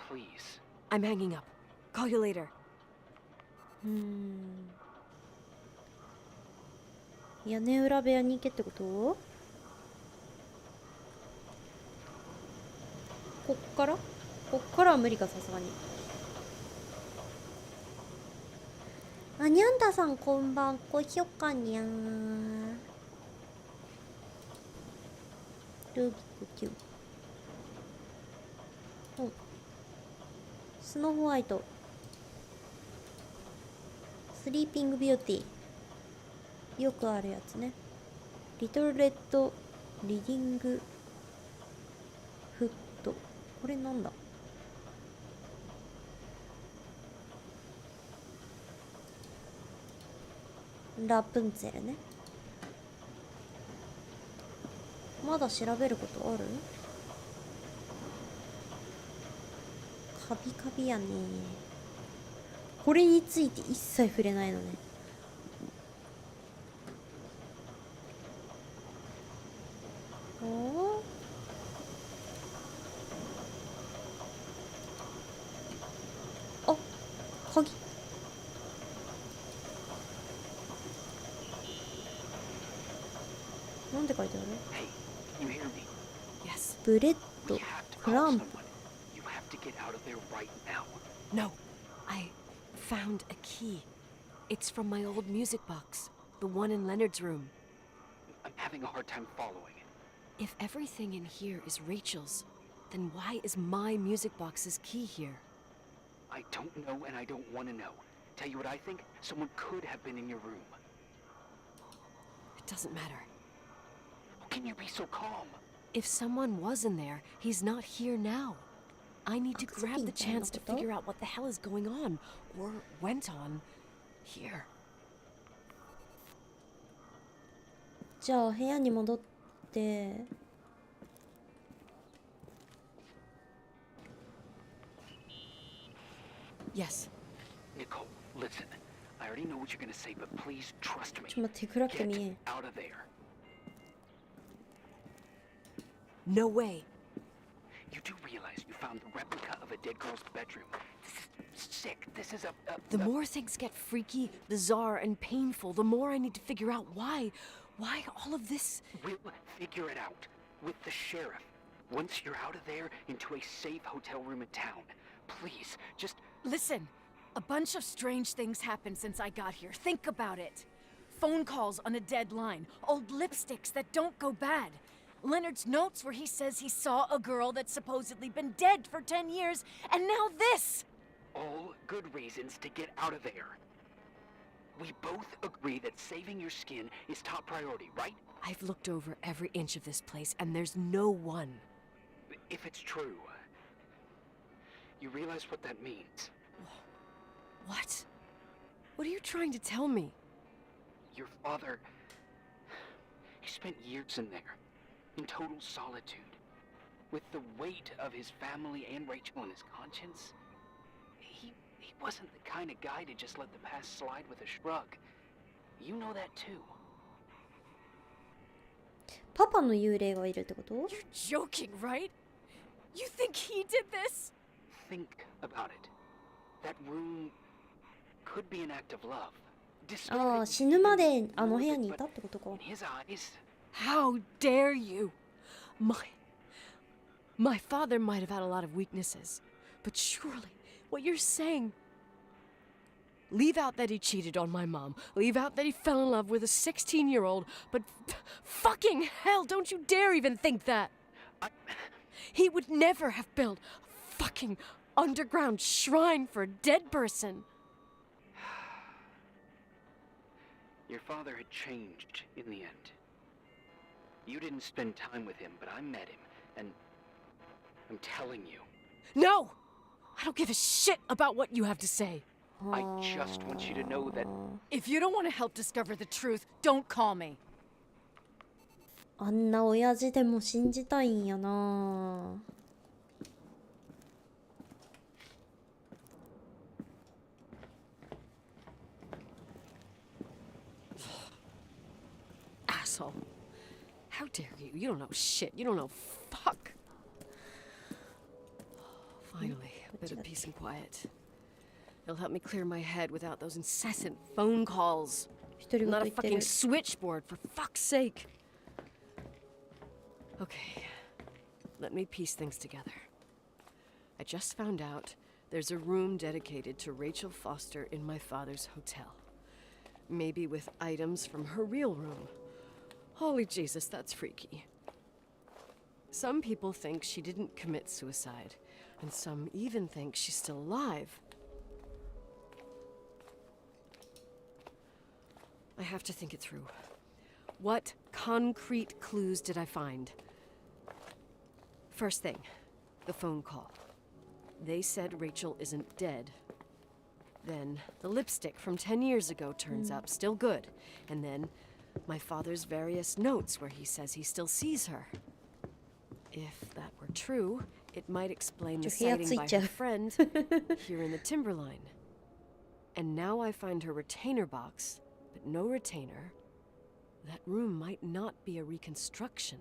please. I'm hanging up. Call you later. 屋根裏部屋に行けってこと？こっから？こっからは無理か、さすがに。あ、にゃんたさんこんばん、こひょかにゃー。ルービックキューブ。スノーホワイト。スリーピングビューティー。よくあるやつね。リトルレッドリディングフット。これなんだ？ラプンツェルね。まだ調べることある？カビカビやね。これについて一切触れないのね。あ、鍵。なんて書いてある？ Hey, you hear me? Yes. ブレッ We ド、 have to ク call ラン someone. プ。 You have to get out of there right now. No. I found a key. It's from my old music box. The one in Leonard's room. I'm having a hard time following. If everything in here is Rachel's, then why is my music box's key here? I don't know and I don't want to know. Tell you what I think? Someone could have been in your room. It doesn't matter. How can you be so calm? If someone was in there, he's not here now. I need to grab the chance to figure out what the hell is going on, or went on, here. じゃあ部屋に戻って。Nicole, Yes. Listen, I already know what you're gonna say, but please trust me. ちょっと待って、暗くて見え Get ん。 out of there. No way. You do realize you found the replica of a dead girl's bedroom. This is sick. This is The more things get freaky, bizarre, and painful, the more I need to figure out why. Why all of this? We'll figure it out with the sheriff. Once you're out of there, into a safe hotel room in town. Please, just... Listen, a bunch of strange things happened since I got here. Think about it. Phone calls on a dead line, old lipsticks that don't go bad. Leonard's notes where he says he saw a girl that's supposedly been dead for 10 years, and now this! All good reasons to get out of there. We both agree that saving your skin is top priority, right? I've looked over every inch of this place, and there's no one. If it's true, you realize what that means. What? What are you trying to tell me? Your father... He spent years in there, in total solitude, with the weight of his family and Rachel on his conscience. He wasn't the kind of guy to just let the past slide with a shrug. You know that too. パパの幽霊がいるってこと？ You're joking, right? You think he did this? Think about it. That room could be an act of love. ああ、死ぬまであの部屋にいたってことか。 In his eyes, How dare you? My father might have had a lot of weaknesses, but surely what you're saying... Leave out that he cheated on my mom. Leave out that he fell in love with a 16-year-old, but fucking hell, don't you dare even think that! He would never have built a fucking underground shrine for a dead person. your father had changed in the end. You didn't spend time with him, but I met him, and I'm telling you. No! I don't give a shit about what you have to say. I just want you to know that... If you don't want to help discover the truth, don't call me. あんな親父でも信じたいんやな。Asshole. How dare you? You don't know shit. You don't know fuck. Finally, a bit of peace and quiet. It'll help me clear my head without those incessant phone calls. 一人ご Not と a 言ってる fucking。switchboard, for fuck's sake. Okay, let me piece things together. I just found out there's a room dedicated to Rachel Foster in my father's hotel. Maybe with items from her real room. Holy Jesus, that's freaky. Some people think she didn't commit suicide, and some even think she's still alive. I have to think it through. What concrete clues did I find? First thing, the phone call. They said Rachel isn't dead. Then the lipstick from 10 years ago turns up, still good. And then my father's various notes where he says he still sees her. If that were true, it might explain the sighting by her friend here in the Timberline. And now I find her retainer box, but no retainer. That room might not be a reconstruction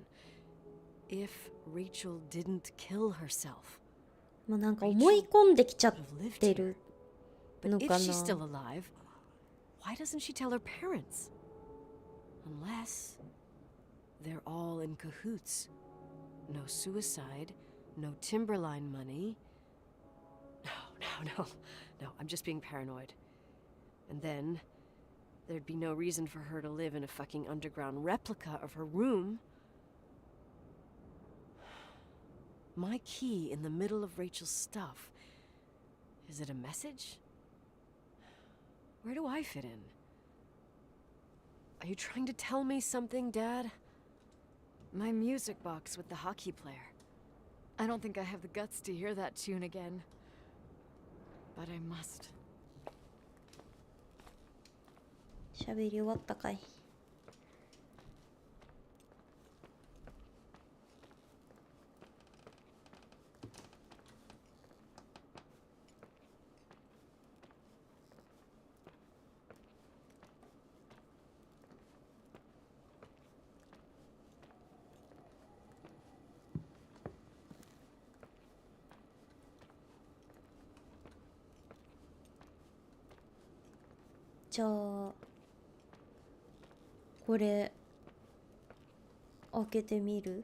if Rachel didn't kill herself. もうなんか思い込んできちゃっ Could have lived て here. る But の if か she's な。 still alive, why doesn't she tell her parents? Unless they're all in cahoots. No suicide, no Timberline money. No, I'm just being paranoid. And then there'd be no reason for her to live in a fucking underground replica of her room. My key in the middle of Rachel's stuff. Is it a message? Where do I fit in? Are you trying to tell me something, Dad? My music box with the hockey player. I don't think I have the guts to hear that tune again. But I must. 喋り終わったかい。じゃあこれ開けてみる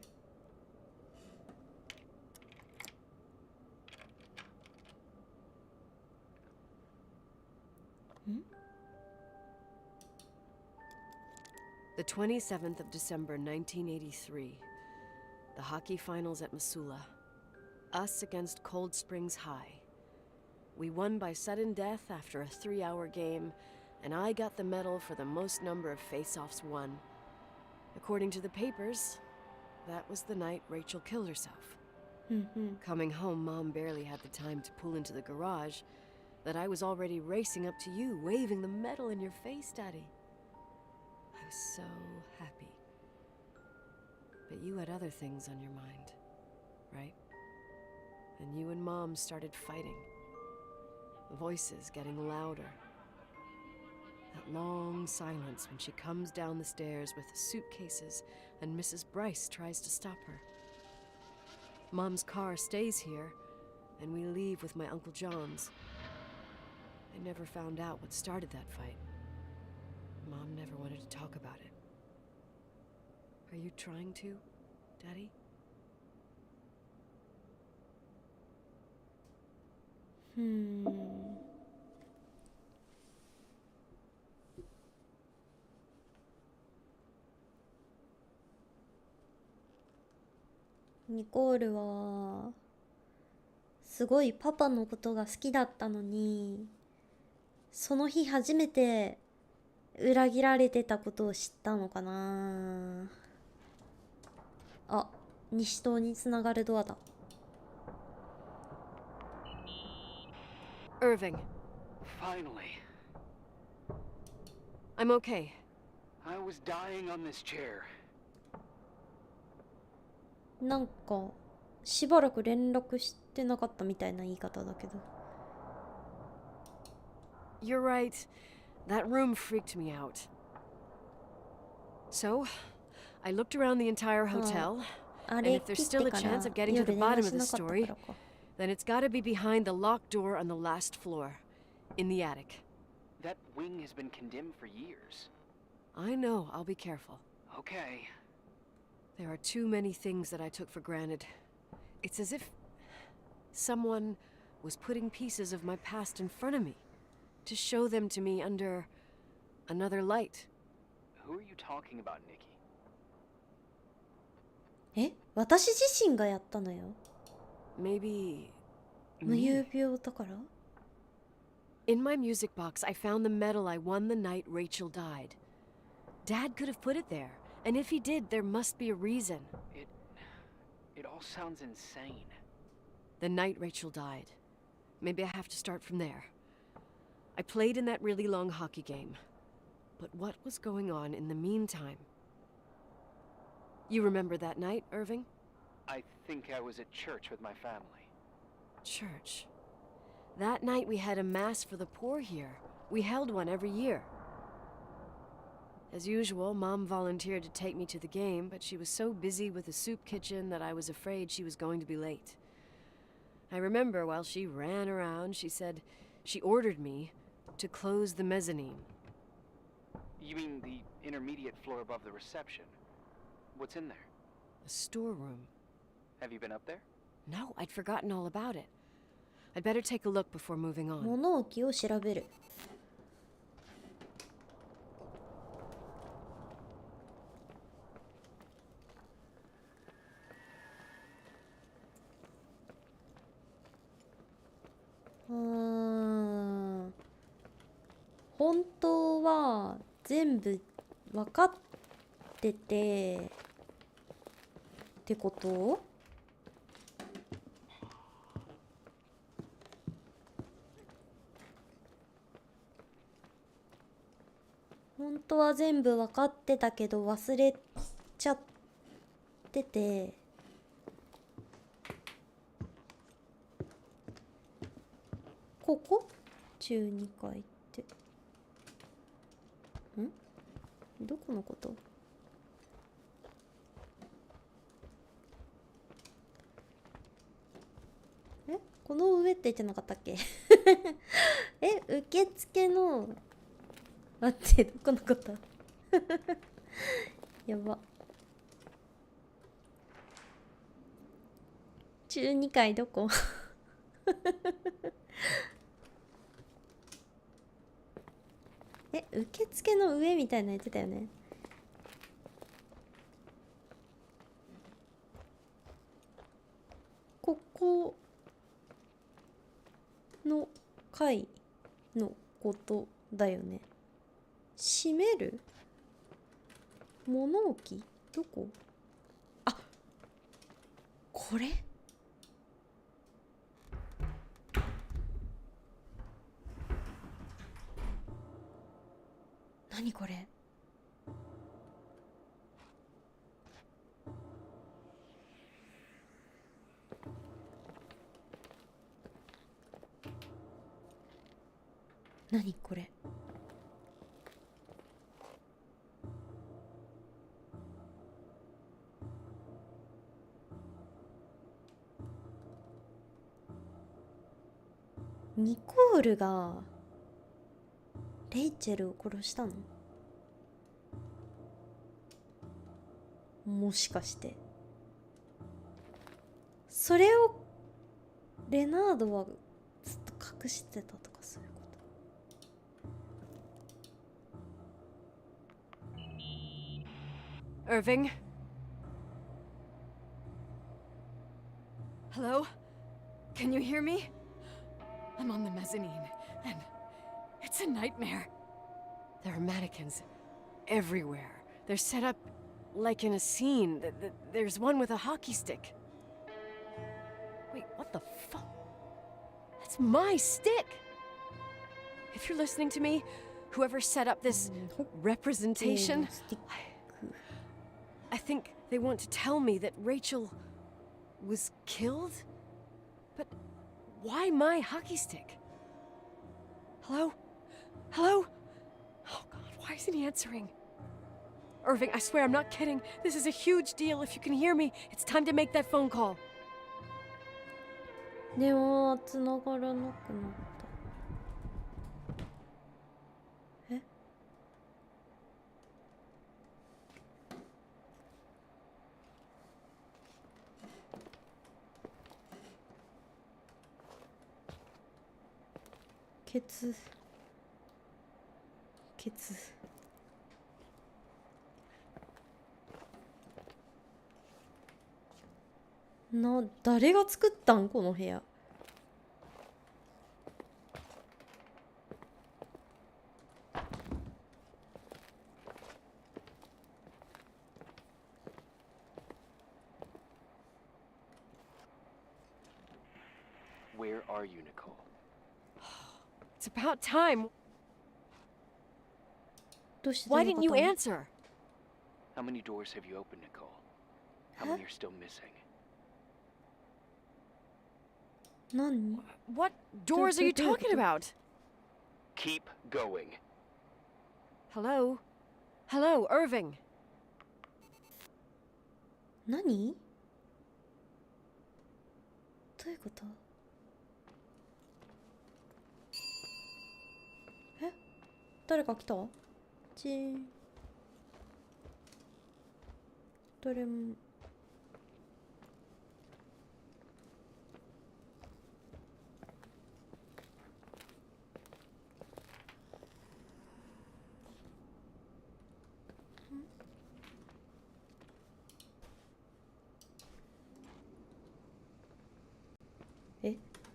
？The 27th of December 1983. The hockey finals at Missoula. Us against Cold Springs High. We won by sudden death after a 3-hour game, and I got the medal for the most number of face-offs won. According to the papers, that was the night Rachel killed herself. Coming home, Mom barely had the time to pull into the garage that I was already racing up to you, waving the medal in your face, Daddy. I was so happy. But you had other things on your mind, right? And you and Mom started fighting. Voices getting louder. That long silence when she comes down the stairs with suitcases and Mrs. Bryce tries to stop her. Mom's car stays here, and we leave with my Uncle John's. I never found out what started that fight. Mom never wanted to talk about it. Are you trying to, Daddy?ニコールはすごいパパのことが好きだったのに、その日初めて裏切られてたことを知ったのかな。あ、西棟につながるドアだ。Irving. Finally. I'm okay. I was dying on this chair. なんかしばらく連絡してなかったみたいな言い方だけど。You're right. That room freaked me out. So, I looked around the entire hotel, and if there's still a chance of getting to the bottom of the story, then it's gotta be behind the locked door on the last floor, in the attic. That wing has been condemned for years. I know, I'll be careful. Okay. There are too many things that I took for granted. It's as if someone was putting pieces of my past in front of me to show them to me under another light. Who are you talking about, Nikki? え、私自身がやったのよ。 Maybe 無遊病だから？ In my music box, I found the medal I won the night Rachel died. Dad could have put it there, and if he did, there must be a reason. It all sounds insane. The night Rachel died. Maybe I have to start from there. I played in that really long hockey game. But what was going on in the meantime? You remember that night, Irving? I think I was at church with my family. Church. That night we had a mass for the poor here. We held one every year. As usual, Mom volunteered to take me to the game, but she was so busy with the soup kitchen that I was afraid she was going to be late. I remember while she ran around, she said she ordered me to close the mezzanine. You mean the intermediate floor above the reception? What's in there? A storeroom. Have you been up there? No, I'd forgotten all about it. I'd better take a look before moving on. 物置を調べる。本当は全部分かっててってこと？本当は全部分かってたけど忘れちゃってて、ここ中2階ってどこのこと？この上って言ってなかったっけ？受付の待って、どこのことやば。12階どこ受付の上みたいなの言ってたよね。ここの階のことだよね。閉める物置どこ？あ、これ？何これ？何これ？ニコールがレイチェルを殺したの？もしかしてそれをレナードはずっと隠してたとかそういうこと？ Irving? Hello? Can you hear me? I'm on the mezzanine, and it's a nightmare. There are mannequins everywhere. They're set up like in a scene. There's one with a hockey stick. Wait, what the fuck? That's my stick! If you're listening to me, whoever set up this representation, I think they want to tell me that Rachel was killed? But why my hockey stick? Hello? Hello? Oh God, why isn't he answering? Irving, I swear I'm not kidding. This is a huge deal. If you can hear me, it's time to make that phone call. 電話は繋がらなくなった。え？ケツ誰が作ったんこの部屋。Where are you, Nicole? It's about time. どうして Why didn't you answer? How many doors have you opened, Nicole? How many are still missing? 何？ What doors are you talking about? Keep going. Hello? Hello, Irving. 何？どういうこと？え？誰か来た？チーン。誰も。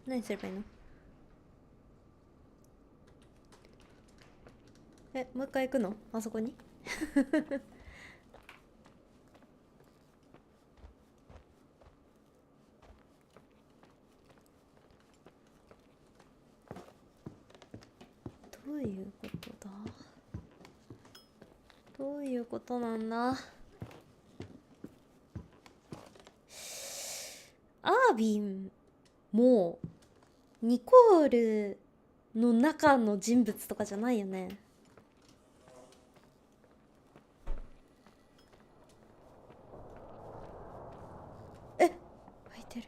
何すればいいの？もう一回行くの？あそこにどういうことだ？どういうことなんだ？アービンもうニコールの中の人物とかじゃないよね。開いてる。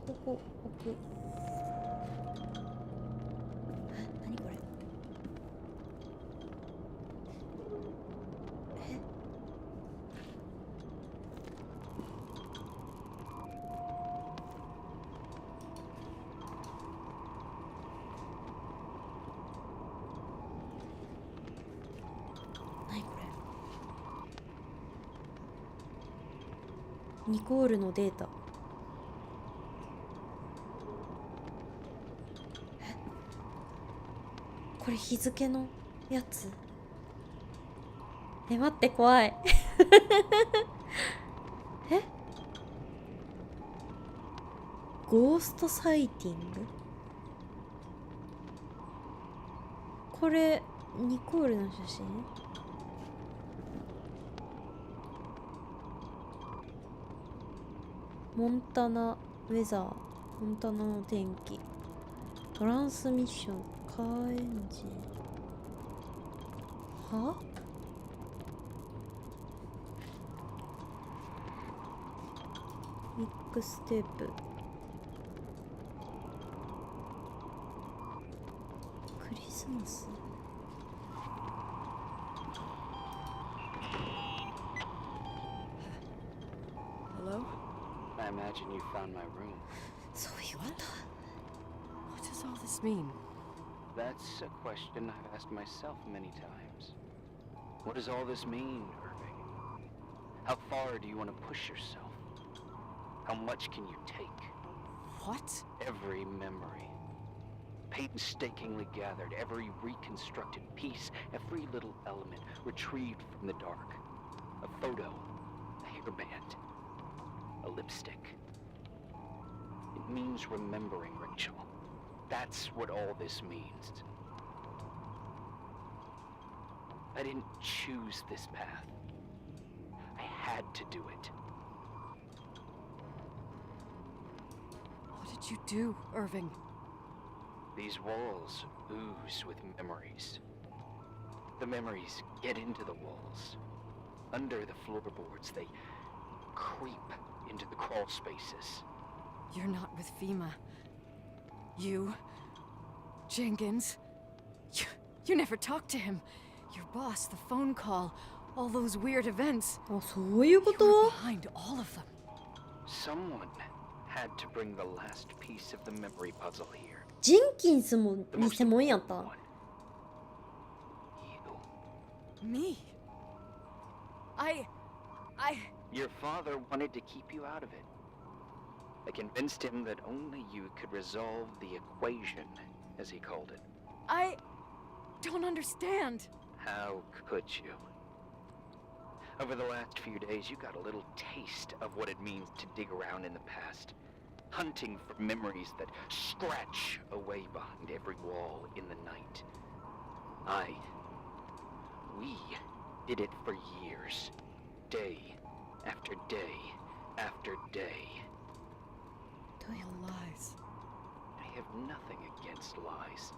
ここ置く。何これ。何これ。ニコールのデータ。これ日付のやつ。待って、怖い。ゴーストサイティング。これニコールの写真。モンタナウェザー、モンタナの天気、トランスミッション、カーエンジン。は？ミックステープ。クリスマス。Hello? I imagine you found my room. そういうこと。 What does all this mean? That's a question I've asked myself many times. What does all this mean, Irving? How far do you want to push yourself? How much can you take? What? Every memory, painstakingly gathered, every reconstructed piece, every little element retrieved from the dark. A photo, a hairband, a lipstick. It means remembering, Rachel. That's what all this means. I didn't choose this path. I had to do it. What did you do, Irving? These walls ooze with memories. The memories get into the walls. Under the floorboards, they creep into the crawl spaces. You're not with FEMA. You, Jenkins, you never talked to him. Your boss, the phone call, all those weird events. あ、そういうこ You were と？ behind all of them. Someone had to bring the last piece of the memory puzzle here. ジェンキンスも The most 偽物やっ important た。 one. You. Me? I... Your father wanted to keep you out of it. I convinced him that only you could resolve the equation, as he called it. I don't understand. How could you? Over the last few days, you got a little taste of what it means to dig around in the past, hunting for memories that scratch away behind every wall in the night. We did it for years, day after day after day. All lies. I have nothing against lies.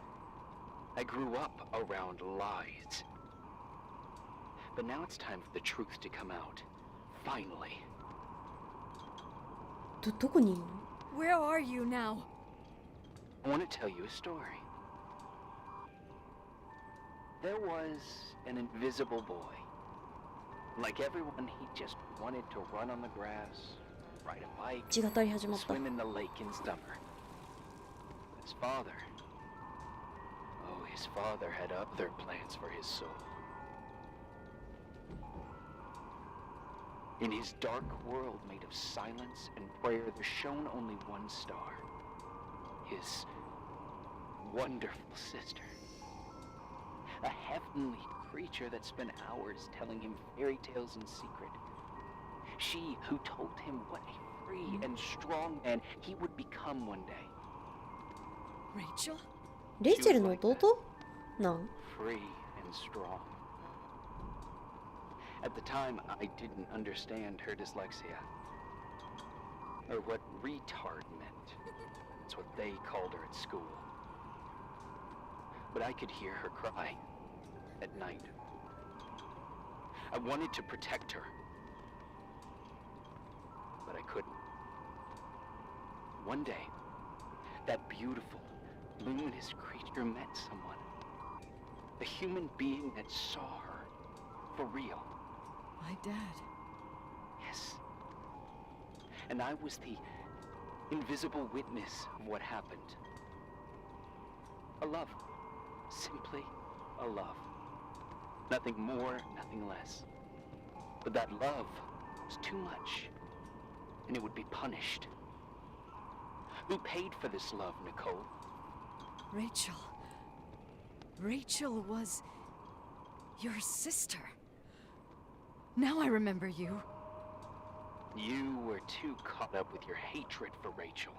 I grew up around lies. But now it's time for the truth to come out. Finally. どこにいるの？ Where are you now? I want to tell you a story. There was an invisible boy. Like everyone, he just wanted to run on the grass, ride a bike, 血が足り始まった。 swim in the lake in summer. His father... Oh, his father had other plans for his soul. In his dark world made of silence and prayer, there shone only one star. His wonderful sister. A heavenly creature that spent hours telling him fairy tales in secret. She who told him what a free and strong man he would become one day. Rachel? レイチェルの弟？なん？ Free and strong. At the time, I didn't understand her dyslexia. Or what retard meant. It's what they called her at school. But I could hear her cry at night. I wanted to protect her. But I couldn't. One day, that beautiful, luminous creature met someone. A human being that saw her for real. My dad. Yes. And I was the invisible witness of what happened. A love. Simply a love. Nothing more, nothing less. But that love was too much, and it would be punished. Who paid for this love, Nicole? Rachel. Rachel was your sister. Now I remember you. You were too caught up with your hatred for Rachel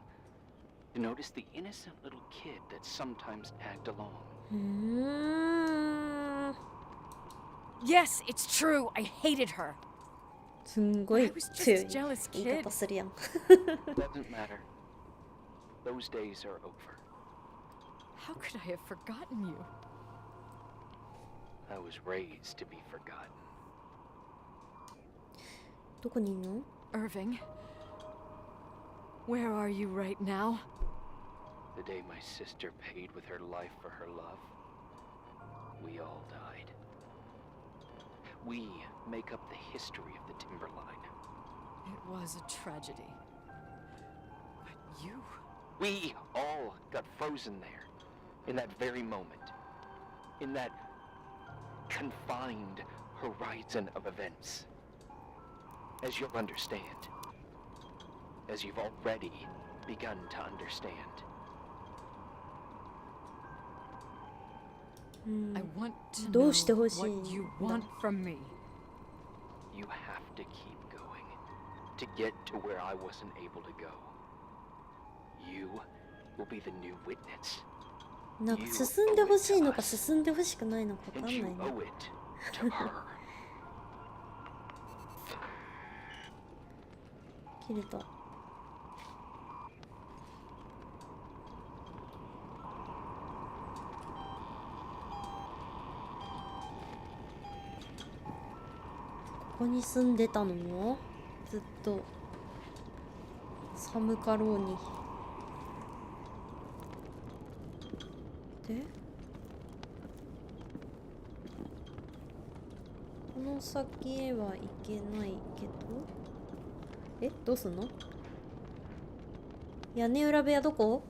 to notice the innocent little kid that sometimes tagged along. Yes, it's true. I hated her. すんごい I was 強 just い a jealous 言い kid. 方するやん。 Doesn't matter. Those days are over. How could I have forgotten you? I was raised to be forgotten. どこにいんの？ Irving. Where are you right now? The day my sister paid with her life for her love, we all died. We make up the history of the Timberline. It was a tragedy. But you... We all got frozen there, in that very moment, in that confined horizon of events. As you'll understand, as you've already begun to understand. I want to ど know うしてほしい what ん you だ？ want from me. You have to keep going to get to where I wasn't able to go. You will be the new witness. なんか進んでほしいのか進んでほしくないのかわかん And ない you ね。 owe it to her. 切れた。ここに住んでたの？ずっと寒かろうに。で、この先へは行けないけど、え、どうすんの？屋根裏部屋どこ？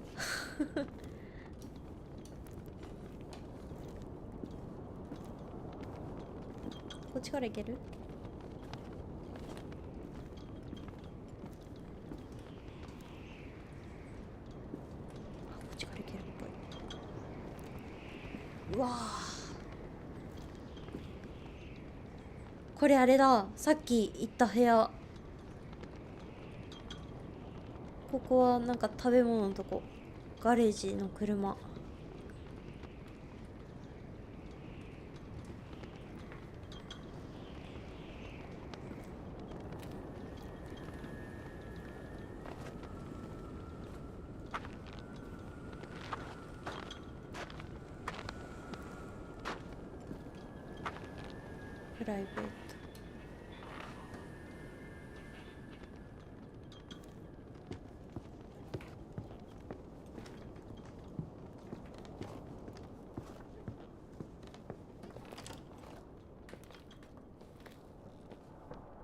こっちから行ける？こっちから行けるっぽい。うわー、これあれだ、さっき行った部屋。ここはなんか食べ物のとこ。ガレージの車。プライベート。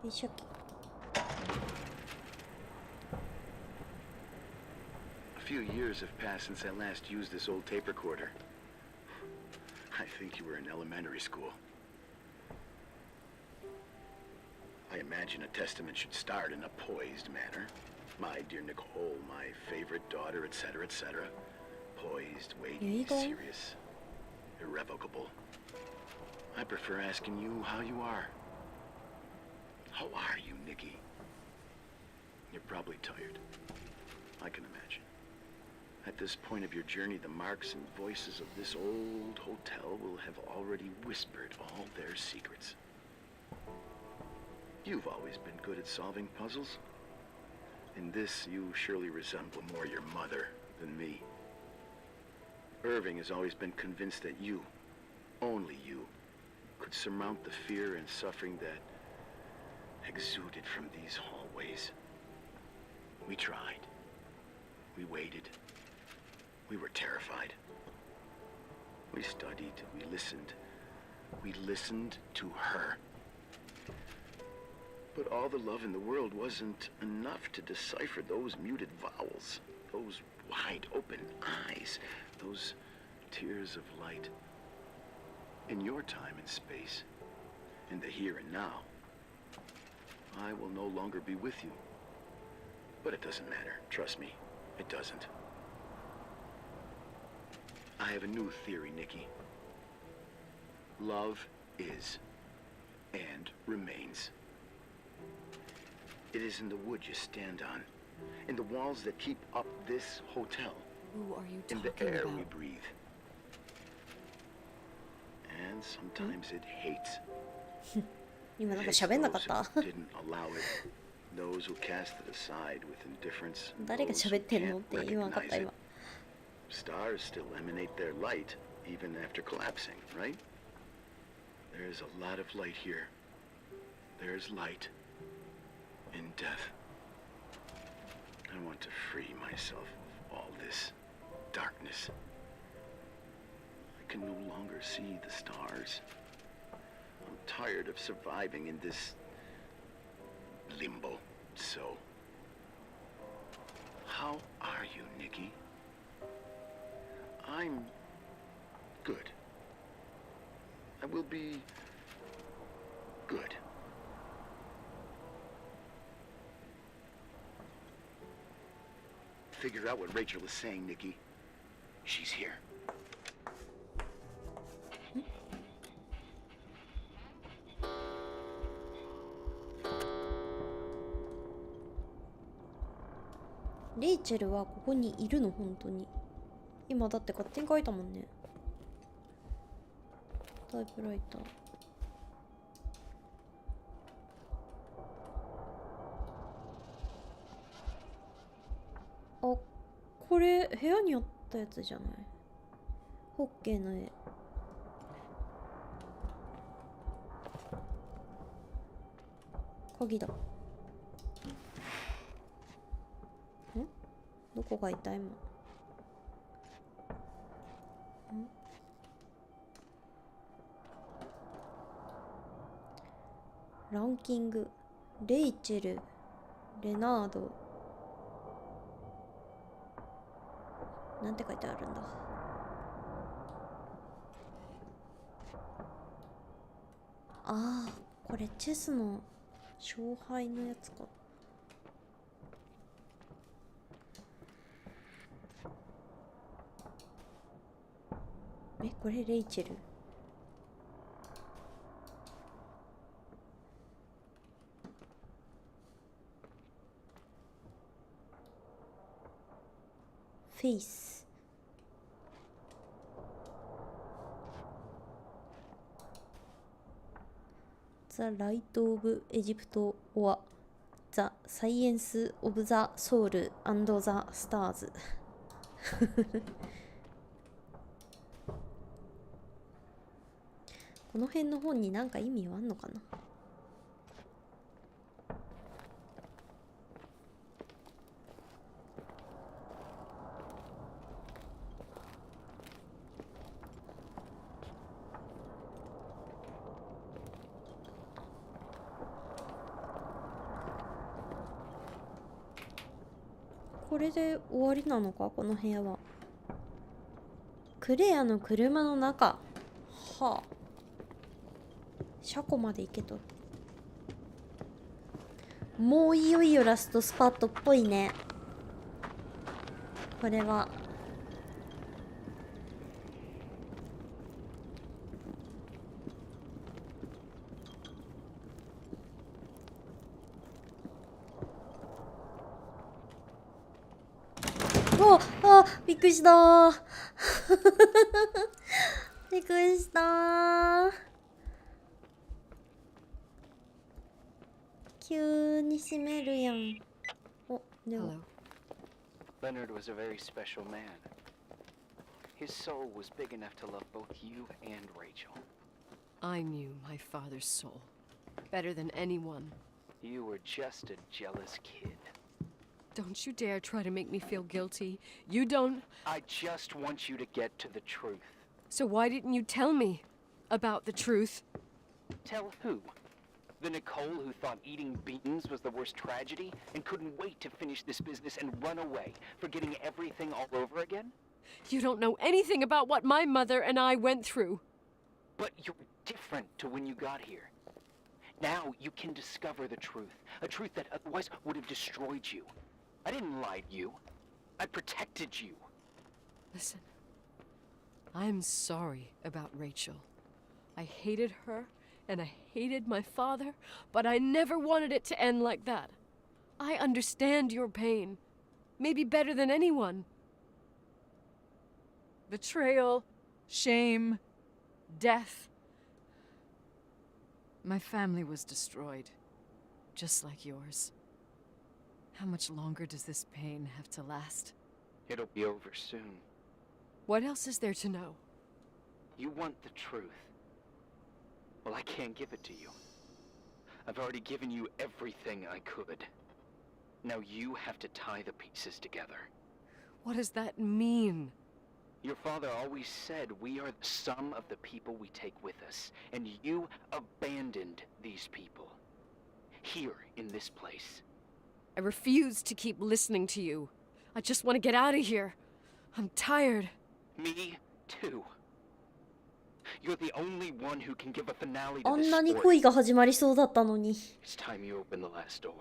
よいしょ。A few years have passed since I last used this old tape recorder. I think you were in elementary school. I imagine a testament should start in a poised manner. My dear Nicole, my favorite daughter, etc., etc. Poised, weighty, serious, irrevocable. I prefer asking you how you are. How are you, Nikki? You're probably tired. I can imagine. At this point of your journey, the marks and voices of this old hotel will have already whispered all their secrets. You've always been good at solving puzzles. In this, you surely resemble more your mother than me. Irving has always been convinced that you, only you, could surmount the fear and suffering that exuded from these hallways. We tried. We waited. We were terrified. We studied. We listened. We listened to her. But all the love in the world wasn't enough to decipher those muted vowels, those wide open eyes, those tears of light. In your time and space, in the here and now, I will no longer be with you. But it doesn't matter. Trust me, it doesn't. I have a new theory, Nikki. Love is and remains. It is in the wood you stand on, in the walls that keep up this hotel, Who are you in talking the air about? we breathe. And sometimes it hates. 今なんか Hates 喋んなかっ those た who didn't allow it, those who cast it aside with indifference, 誰が those who 喋ってんの can't って言わなかっ recognize た it. 今 Stars still emanate their light, even after collapsing, right? There's a lot of light here. There's light in death. I want to free myself of all this darkness. I can no longer see the stars. I'm tired of surviving in this limbo. So, how are you, Nikki? I'm good. I will be good. Figure out what Rachel is saying, Nikki. She's here. Hmm? レイチェルはここにいるの本当に今だって勝手に書いたもんねタイプライターあこれ部屋にあったやつじゃないホッケーの絵鍵だんどこが痛いもんランキングレイチェルレナードなんて書いてあるんだあーこれチェスの勝敗のやつかこれレイチェルフェイスザ・ライト・オブ・エジプト・オアザ・サイエンス・オブ・ザ・ソウル・アンド・ザ・スターズこの辺の本に何か意味はあんのかなこれで終わりなのかこの部屋はクレアの車の中はあ車庫まで行けともういよいよラストスパットっぽいねこれはびっくりしたーびっくりしたー急に閉めるやんお、でも Hello. Leonard was a very special man. His soul was big enough to love both you and Rachel. I knew my father's soul better than anyone. You were just a jealous kid. Don't you dare try to make me feel guilty. You don't. I just want you to get to the truth. So why didn't you tell me about the truth? Tell who? The Nicole who thought eating beans was the worst tragedy and couldn't wait to finish this business and run away, forgetting everything all over again? You don't know anything about what my mother and I went through. But you're different to when you got here. Now you can discover the truth, a truth that otherwise would have destroyed you. I didn't lie to you. I protected you. Listen, I'm sorry about Rachel. I hated her, and I hated my father, but I never wanted it to end like that. I understand your pain, maybe better than anyone. Betrayal, shame, death. My family was destroyed, just like yours. How much longer does this pain have to last? It'll be over soon. What else is there to know? You want the truth. Well, I can't give it to you. I've already given you everything I could. Now you have to tie the pieces together. What does that mean? Your father always said we are the sum of the people we take with us, and you abandoned these people. Here, in this place. I refuse to keep listening to you. I just want to get out of here. I'm tired. Me too. You're the only one who can give a finale あ to ん this なに story. 恋が始まりそうだったのに。 It's time you open the last door.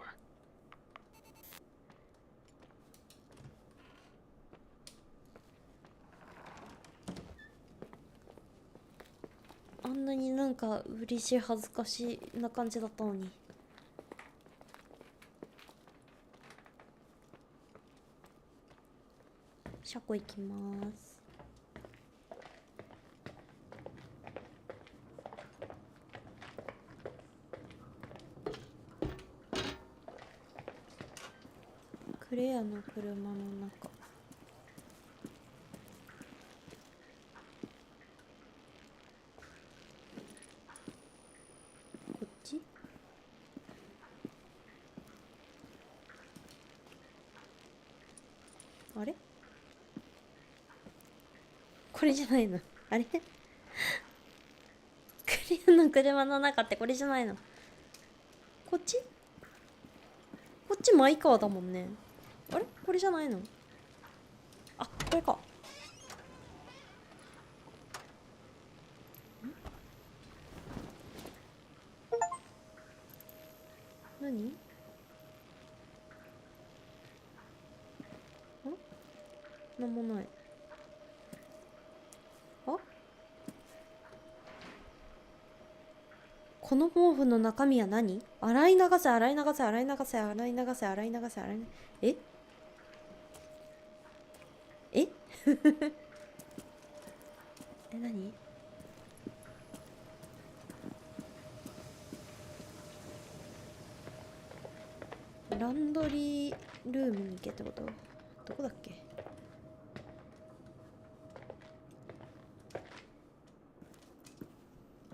あんなになんか嬉しい恥ずかしいな感じだったのに。車庫行きます。クレアの車の中。こっち？あれ？これじゃないの？あれ？クレアの車の中ってこれじゃないの？こっち？こっちマイカーだもんね。あれ？これじゃないの？あ、これか。何？ん？なんもない。あ？この毛布の中身は何？洗い流せ洗い流せ洗い流せ洗い流せ洗い流せ洗い流せ。え？え？え、何？ランドリールームに行けってこと？どこだっけ？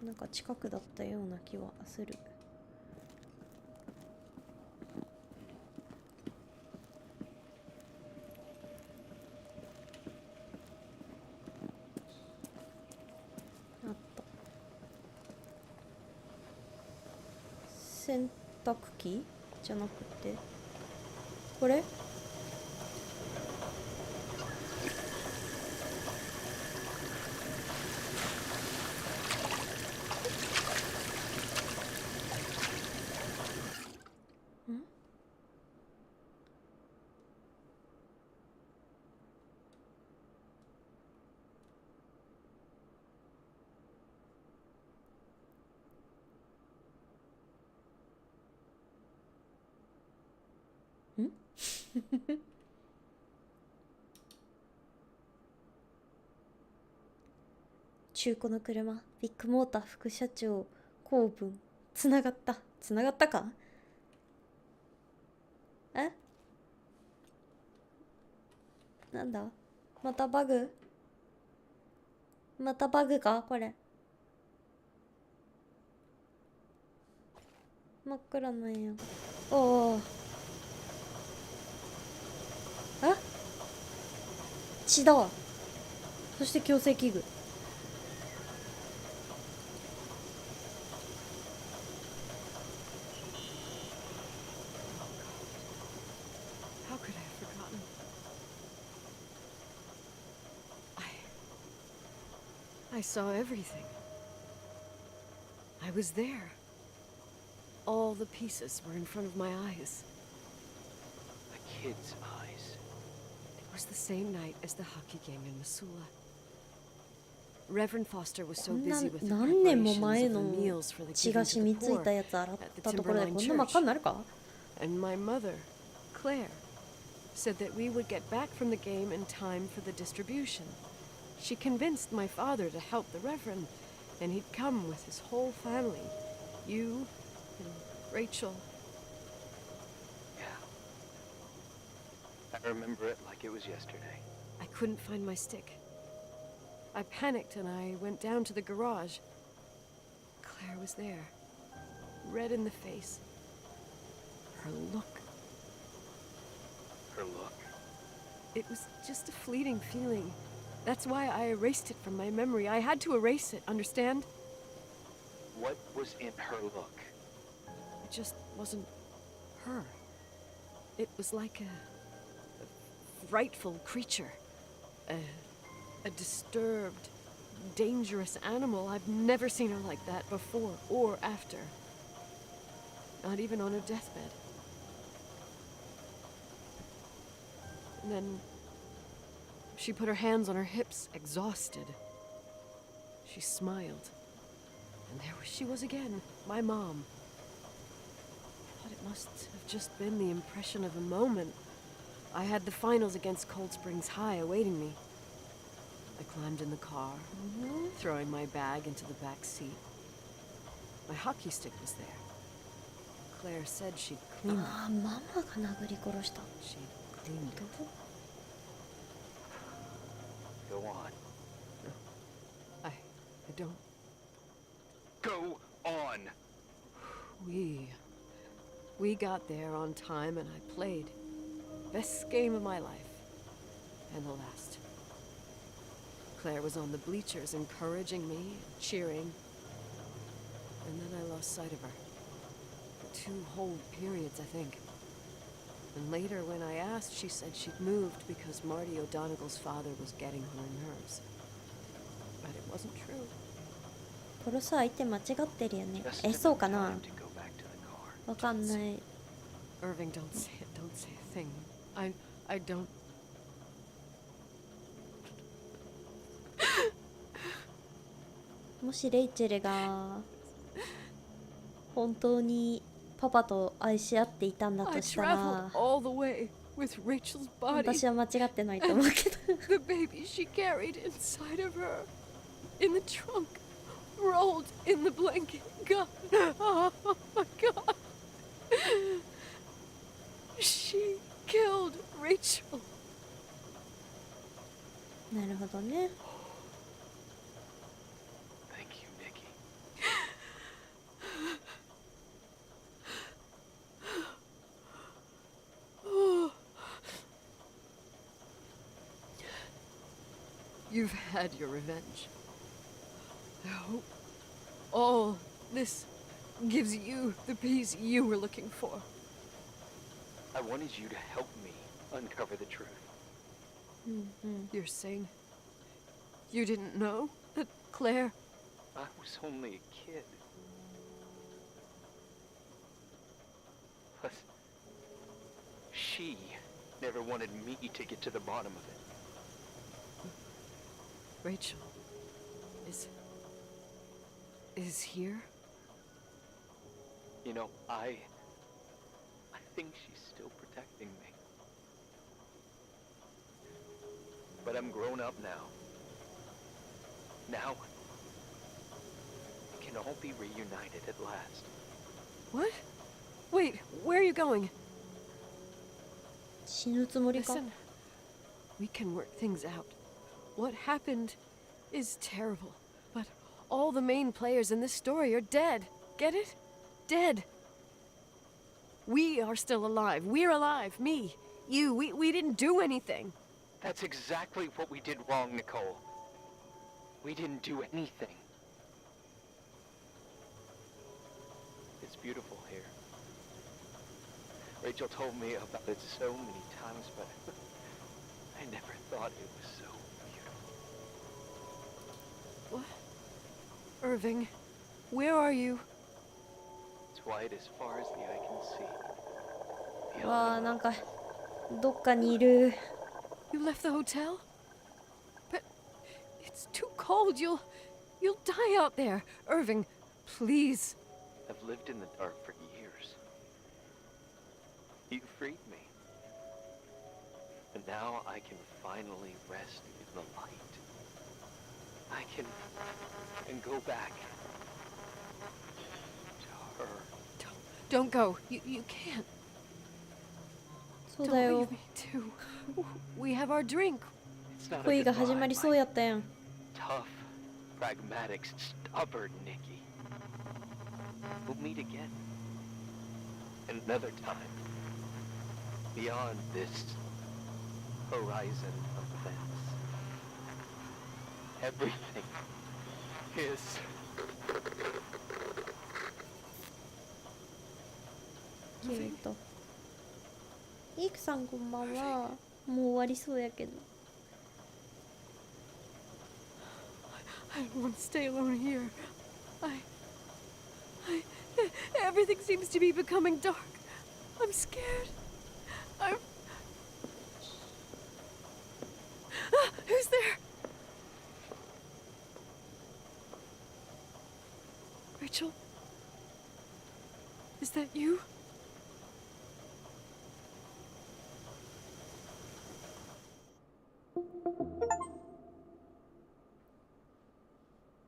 なんか近くだったような気はする。あった。洗濯機じゃなくてこれ？中古の車、ビッグモーター副社長、公文、つながった。つながったか？え？なんだ？またバグ？またバグかこれ。真っ暗なんや。おお。血だわ。そして矯正器具。How could I have forgotten? I saw everything. I was there. All the pieces were in front of my eyes. A kid's eyes. It was the same night as the hockey game in Missoula. Reverend Foster was so こんな busy with the 何年も preparations 前 of the の meals for the 血 giving が to 染み the つい poor たやつ洗ったところで at こ the んな真っ赤 Timberline になるか？ And my mother, Claire, said that we would get back from the game in time for the distribution. She convinced my father to help the Reverend, and he'd come with his whole family. You and Rachel. Yeah. I remember it like it was yesterday. I couldn't find my stick. I panicked and I went down to the garage. Claire was there, red in the face. Her look. Her look. It was just a fleeting feeling. That's why I erased it from my memory. I had to erase it, understand? What was in her look? It just wasn't her. It was like a frightful creature. A disturbed, dangerous animal. I've never seen her like that before or after. Not even on her deathbed. And then she put her hands on her hips, exhausted. She smiled. And there she was again, my mom. I thought it must have just been the impression of a moment. I had the finals against Cold Springs High awaiting me. I climbed in the car, throwing my bag into the back seat. My hockey stick was there. Claire said she'd cleaned it. ああ、ママが殴り殺した。 She'd cleaned it. Go on. I don't. Go on! We got there on time and I played. Best game of my life. And the last. Claire was on the bleachers encouraging me and cheering. And then I lost sight of her. For 2 whole periods, I think. And later, when I asked, she said she'd moved because Marty O'Donegal's father was getting on her nerves. But it wasn't true. 殺す相手間違ってるよね。 Just え、そうか enough な？ time to go back to the car. わかんない。 Irving, don't say it. Don't say a thing. I don't. もしレイチェルが本当にパパと愛し合っていたんだ I とした traveled ら、 all the way with Rachel's body. 私は間違ってないと思うけど。 The baby she carried inside of her. In the trunk. Rolled in the blanket. God. Oh my God. She killed Rachel. なるほどね。 Thank you, Nikki. You've had your revenge. I hope all this gives you the peace you were looking for. I wanted you to help me uncover the truth. うんうん。 You're saying you didn't know that Claire... I was only a kid. Plus, she never wanted me to get to the bottom of it. Rachel is here? You know, I think she's still protecting me. But I'm grown up now. Now, we can all be reunited at last. What? Wait, where are you going? 死ぬつもりか？ Listen, we can work things out. What happened is terrible, but all the main players in this story are dead. Get it? Dead. We are still alive. We're alive. Me, you, we didn't do anything. That's exactly what we did wrong, Nicole. We didn't do anything. It's beautiful here. Rachel told me about it so many times, but I never thought it was so beautiful. What? Irving, where are you? It's white as far as the eye can see. The わあ、 only なんかどっかにいる。 You left the hotel? But it's too cold. You'll die out there. Irving, please. I've lived in the dark for years. You freed me. And now I can finally rest in the light. I can go back to her. Don't go. You can't. そう Don't だよ。 leave me too. We have our drink. It's not a 恋が始 goodbye, まりそう my やったやん。 tough, pragmatic, stubborn Nikki. We'll meet again. Another time. Beyond this horizon of events. Everything is... イークさんこんばんは。もう終わりそうやけど。 I don't want to stay alone here. Everything seems to be becoming dark. I'm scared. Who's there? Rachel? Is that you?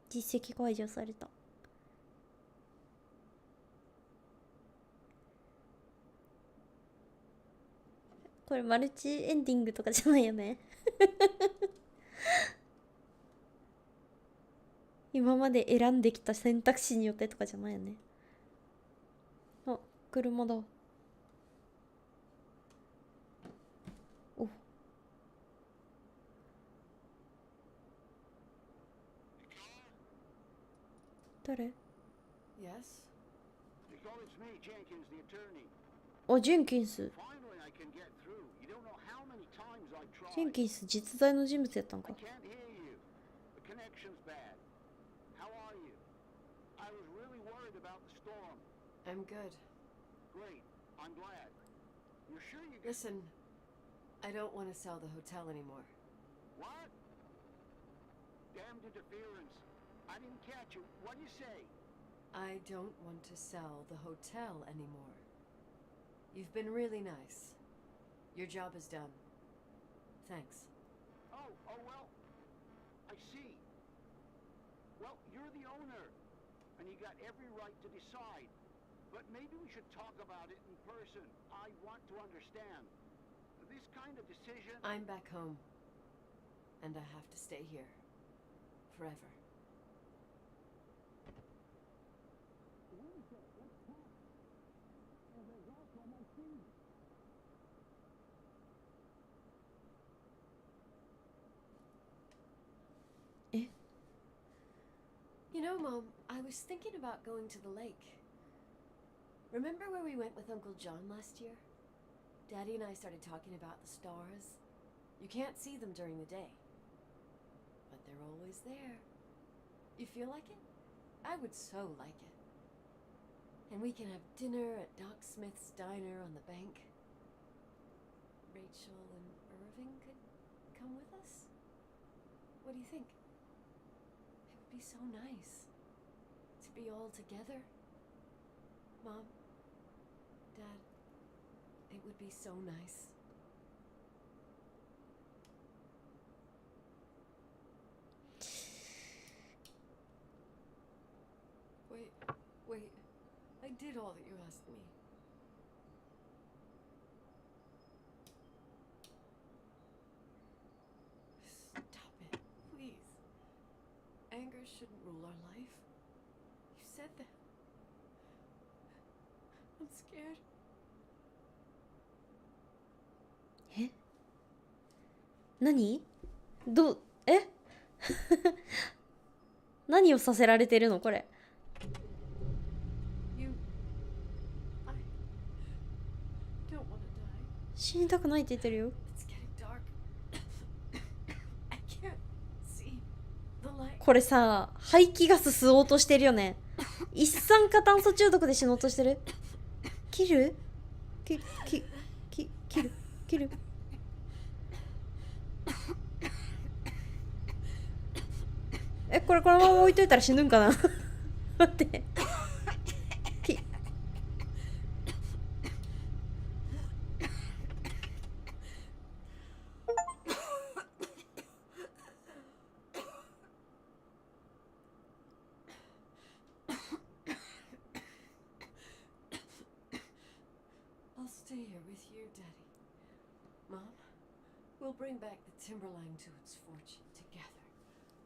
実績解除された。これマルチエンディングとかじゃないよね。今まで選んできた選択肢によってとかじゃないよね。あ、車だ。お。誰？ Yes? Nicole, it's me, Jenkins, the attorney. あ、ジェンキンス。 Finally, I can get through. You don't know how many times I've ジェン tried. キンス実在の人物やったん I か。 can't hear you. The connection's bad. How are you? I was really worried about the storm. I'm good. Great. I'm glad. You're sure you got... Listen, I don't want to sell the hotel anymore. What? Damned interference. I didn't catch you. What'd you say? I don't want to sell the hotel anymore. You've been really nice. Your job is done. Thanks. Oh, well, I see. Well, you're the owner, and you got every right to decide. But maybe we should talk about it in person. I want to understand. This kind of decision... I'm back home. And I have to stay here. Forever. You know, Mom, I was thinking about going to the lake. Remember where we went with Uncle John last year? Daddy and I started talking about the stars. You can't see them during the day, but they're always there. You feel like it? I would so like it. And we can have dinner at Doc Smith's diner on the bank. Rachel and Irving could come with us? What do you think? It would be so nice to be all together. Mom, Dad, it would be so nice. Wait. I did all that you asked me. Stop it, please. Anger shouldn't rule our life. You said that. I'm scared. え？何え何をさせられてるのこれ。 You. I don't want to die. 死にたくないって言ってるよ。 It's getting dark. I can't see the light. これさ、排気ガス吸おうとしてるよね。一酸化炭素中毒で死のうとしてる。切る切る。これこのまま置いといたら死ぬんかな待って。I'll stay here with you, Daddy. Mom, we'll bring back the Timberline to its fortune together.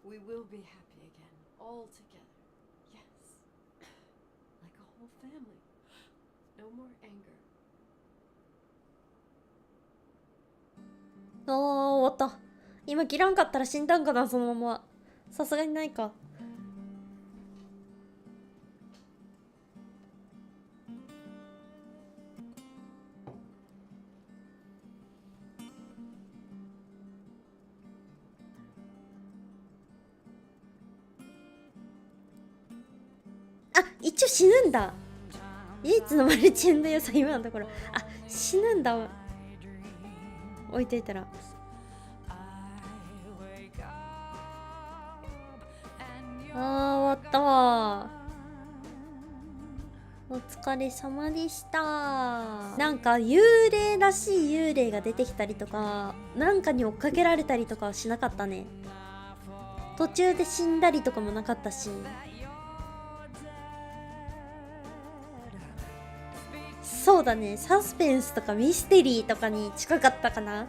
We will be happy again, all together. Yes. Like a whole family. No more anger. 終わった。今切らんかったら死んだんかな、そのまま。さすがにないか。一応死ぬんだ。唯一のマルチエンド要素、今のところ。死ぬんだ。置いといたら。終わったわ。お疲れ様でした。なんか幽霊らしい幽霊が出てきたりとか、なんかに追っかけられたりとかはしなかったね。途中で死んだりとかもなかったし。そうだね、サスペンスとかミステリーとかに近かったかな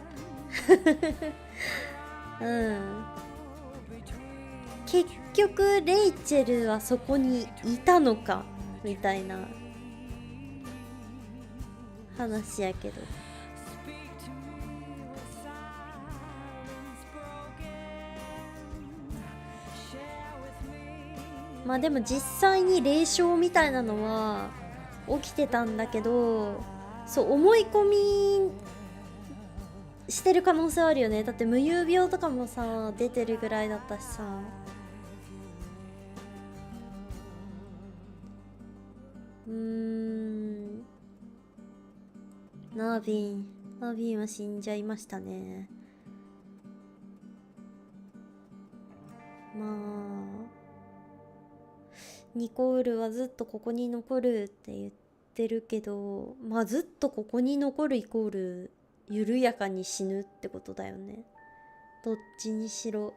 結局レイチェルはそこにいたのかみたいな話やけど、まあでも実際に霊障みたいなのは起きてたんだけど、そう思い込みしてる可能性はあるよね。だって無遊病とかもさ出てるぐらいだったしさ。ナービンは死んじゃいましたね。まあニコールはずっとここに残るって言ってるけど、まあずっとここに残るイコール緩やかに死ぬってことだよね。どっちにしろ。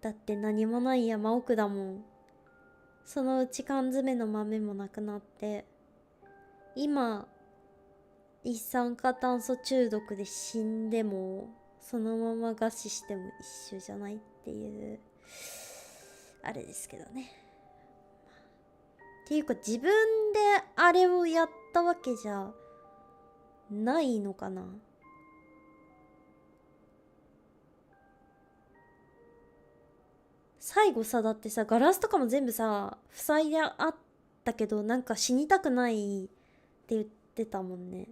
だって何もない山奥だもん。そのうち缶詰の豆もなくなって、今一酸化炭素中毒で死んでもそのまま餓死しても一緒じゃないっていうあれですけどね。っていうか自分であれをやったわけじゃないのかな。最後さ、だってさガラスとかも全部さ塞いであったけど、なんか死にたくないって言ってたもんね。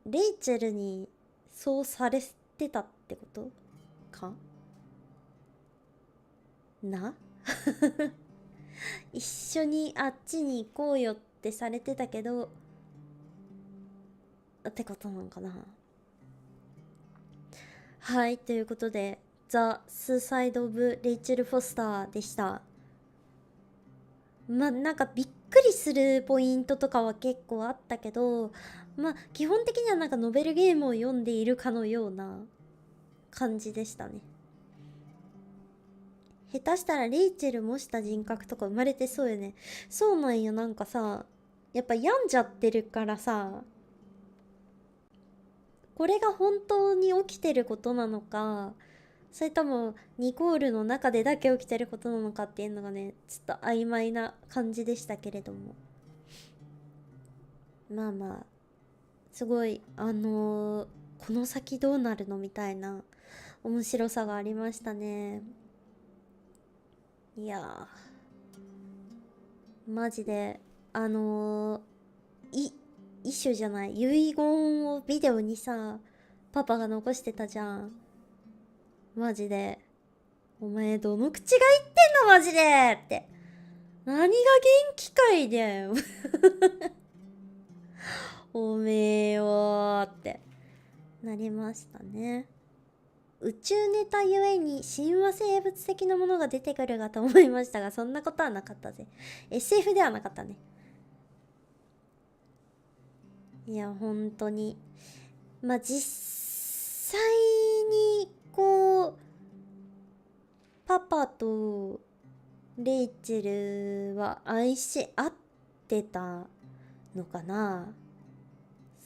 レイチェルにそうされてたってことかな一緒にあっちに行こうよってされてたけどってことなのかな。はい、ということでザ・スーサイド・オブ・レイチェル・フォスターでした。なんかびっくりするポイントとかは結構あったけど、基本的にはなんかノベルゲームを読んでいるかのような感じでしたね。下手したらレイチェル模した人格とか生まれてそうよね。そうなんよ。なんかさ、やっぱ病んじゃってるからさ、これが本当に起きてることなのか、それともニコールの中でだけ起きてることなのかっていうのがね、ちょっと曖昧な感じでしたけれども、まあすごいこの先どうなるのみたいな面白さがありましたね。いやマジで一種じゃない遺言をビデオにさパパが残してたじゃん。マジでお前どの口が言ってんのマジでって、何が元気かいだよおめえよーってなりましたね。宇宙ネタゆえに神話生物的なものが出てくるかと思いましたが、そんなことはなかったぜ。 SF ではなかったね。いや本当にまあ実際にこうパパとレイチェルは愛し合ってたのかな。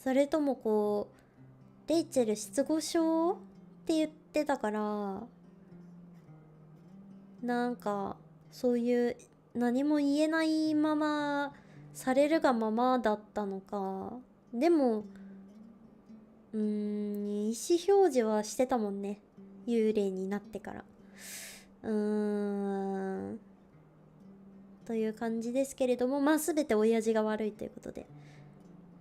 それともこうレイチェル失語症って言ってたからなんかそういう何も言えないままされるがままだったのか。でも意思表示はしてたもんね、幽霊になってから。という感じですけれども、まあ全て親父が悪いということで、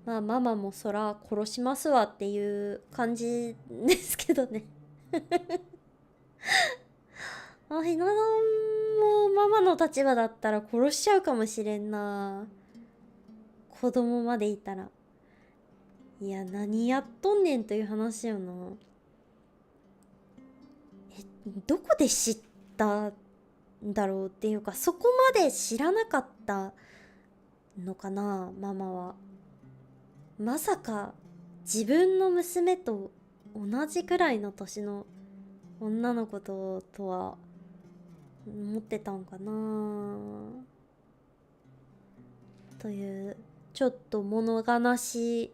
まあママもそら殺しますわっていう感じですけどねひなどんもママの立場だったら殺しちゃうかもしれんな、子供までいたら。いや何やっとんねんという話よな。どこで知ったんだろうっていうか、そこまで知らなかったのかなママは。まさか自分の娘と同じくらいの年の女の子とは思ってたんかなというちょっと物悲しい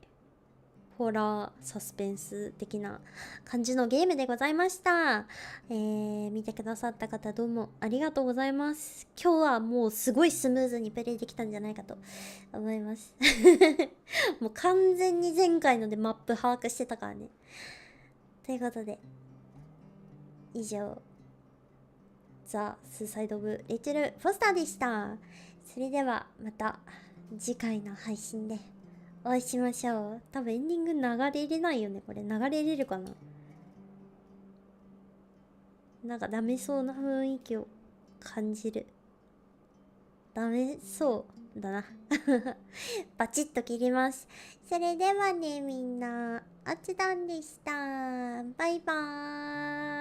ホラーサスペンス的な感じのゲームでございました。見てくださった方どうもありがとうございます。今日はもうすごいスムーズにプレイできたんじゃないかと思いますもう完全に前回のでマップ把握してたからね。ということで以上ザ・スーサイド・オブ・レイチェル・フォスターでした。それではまた次回の配信でお会いしましょう。多分エンディング流れれないよね。これ流れれるかな。なんかダメそうな雰囲気を感じる。ダメそうだなバチッと切ります。それではねみんな、あつだんでした。バイバーイ。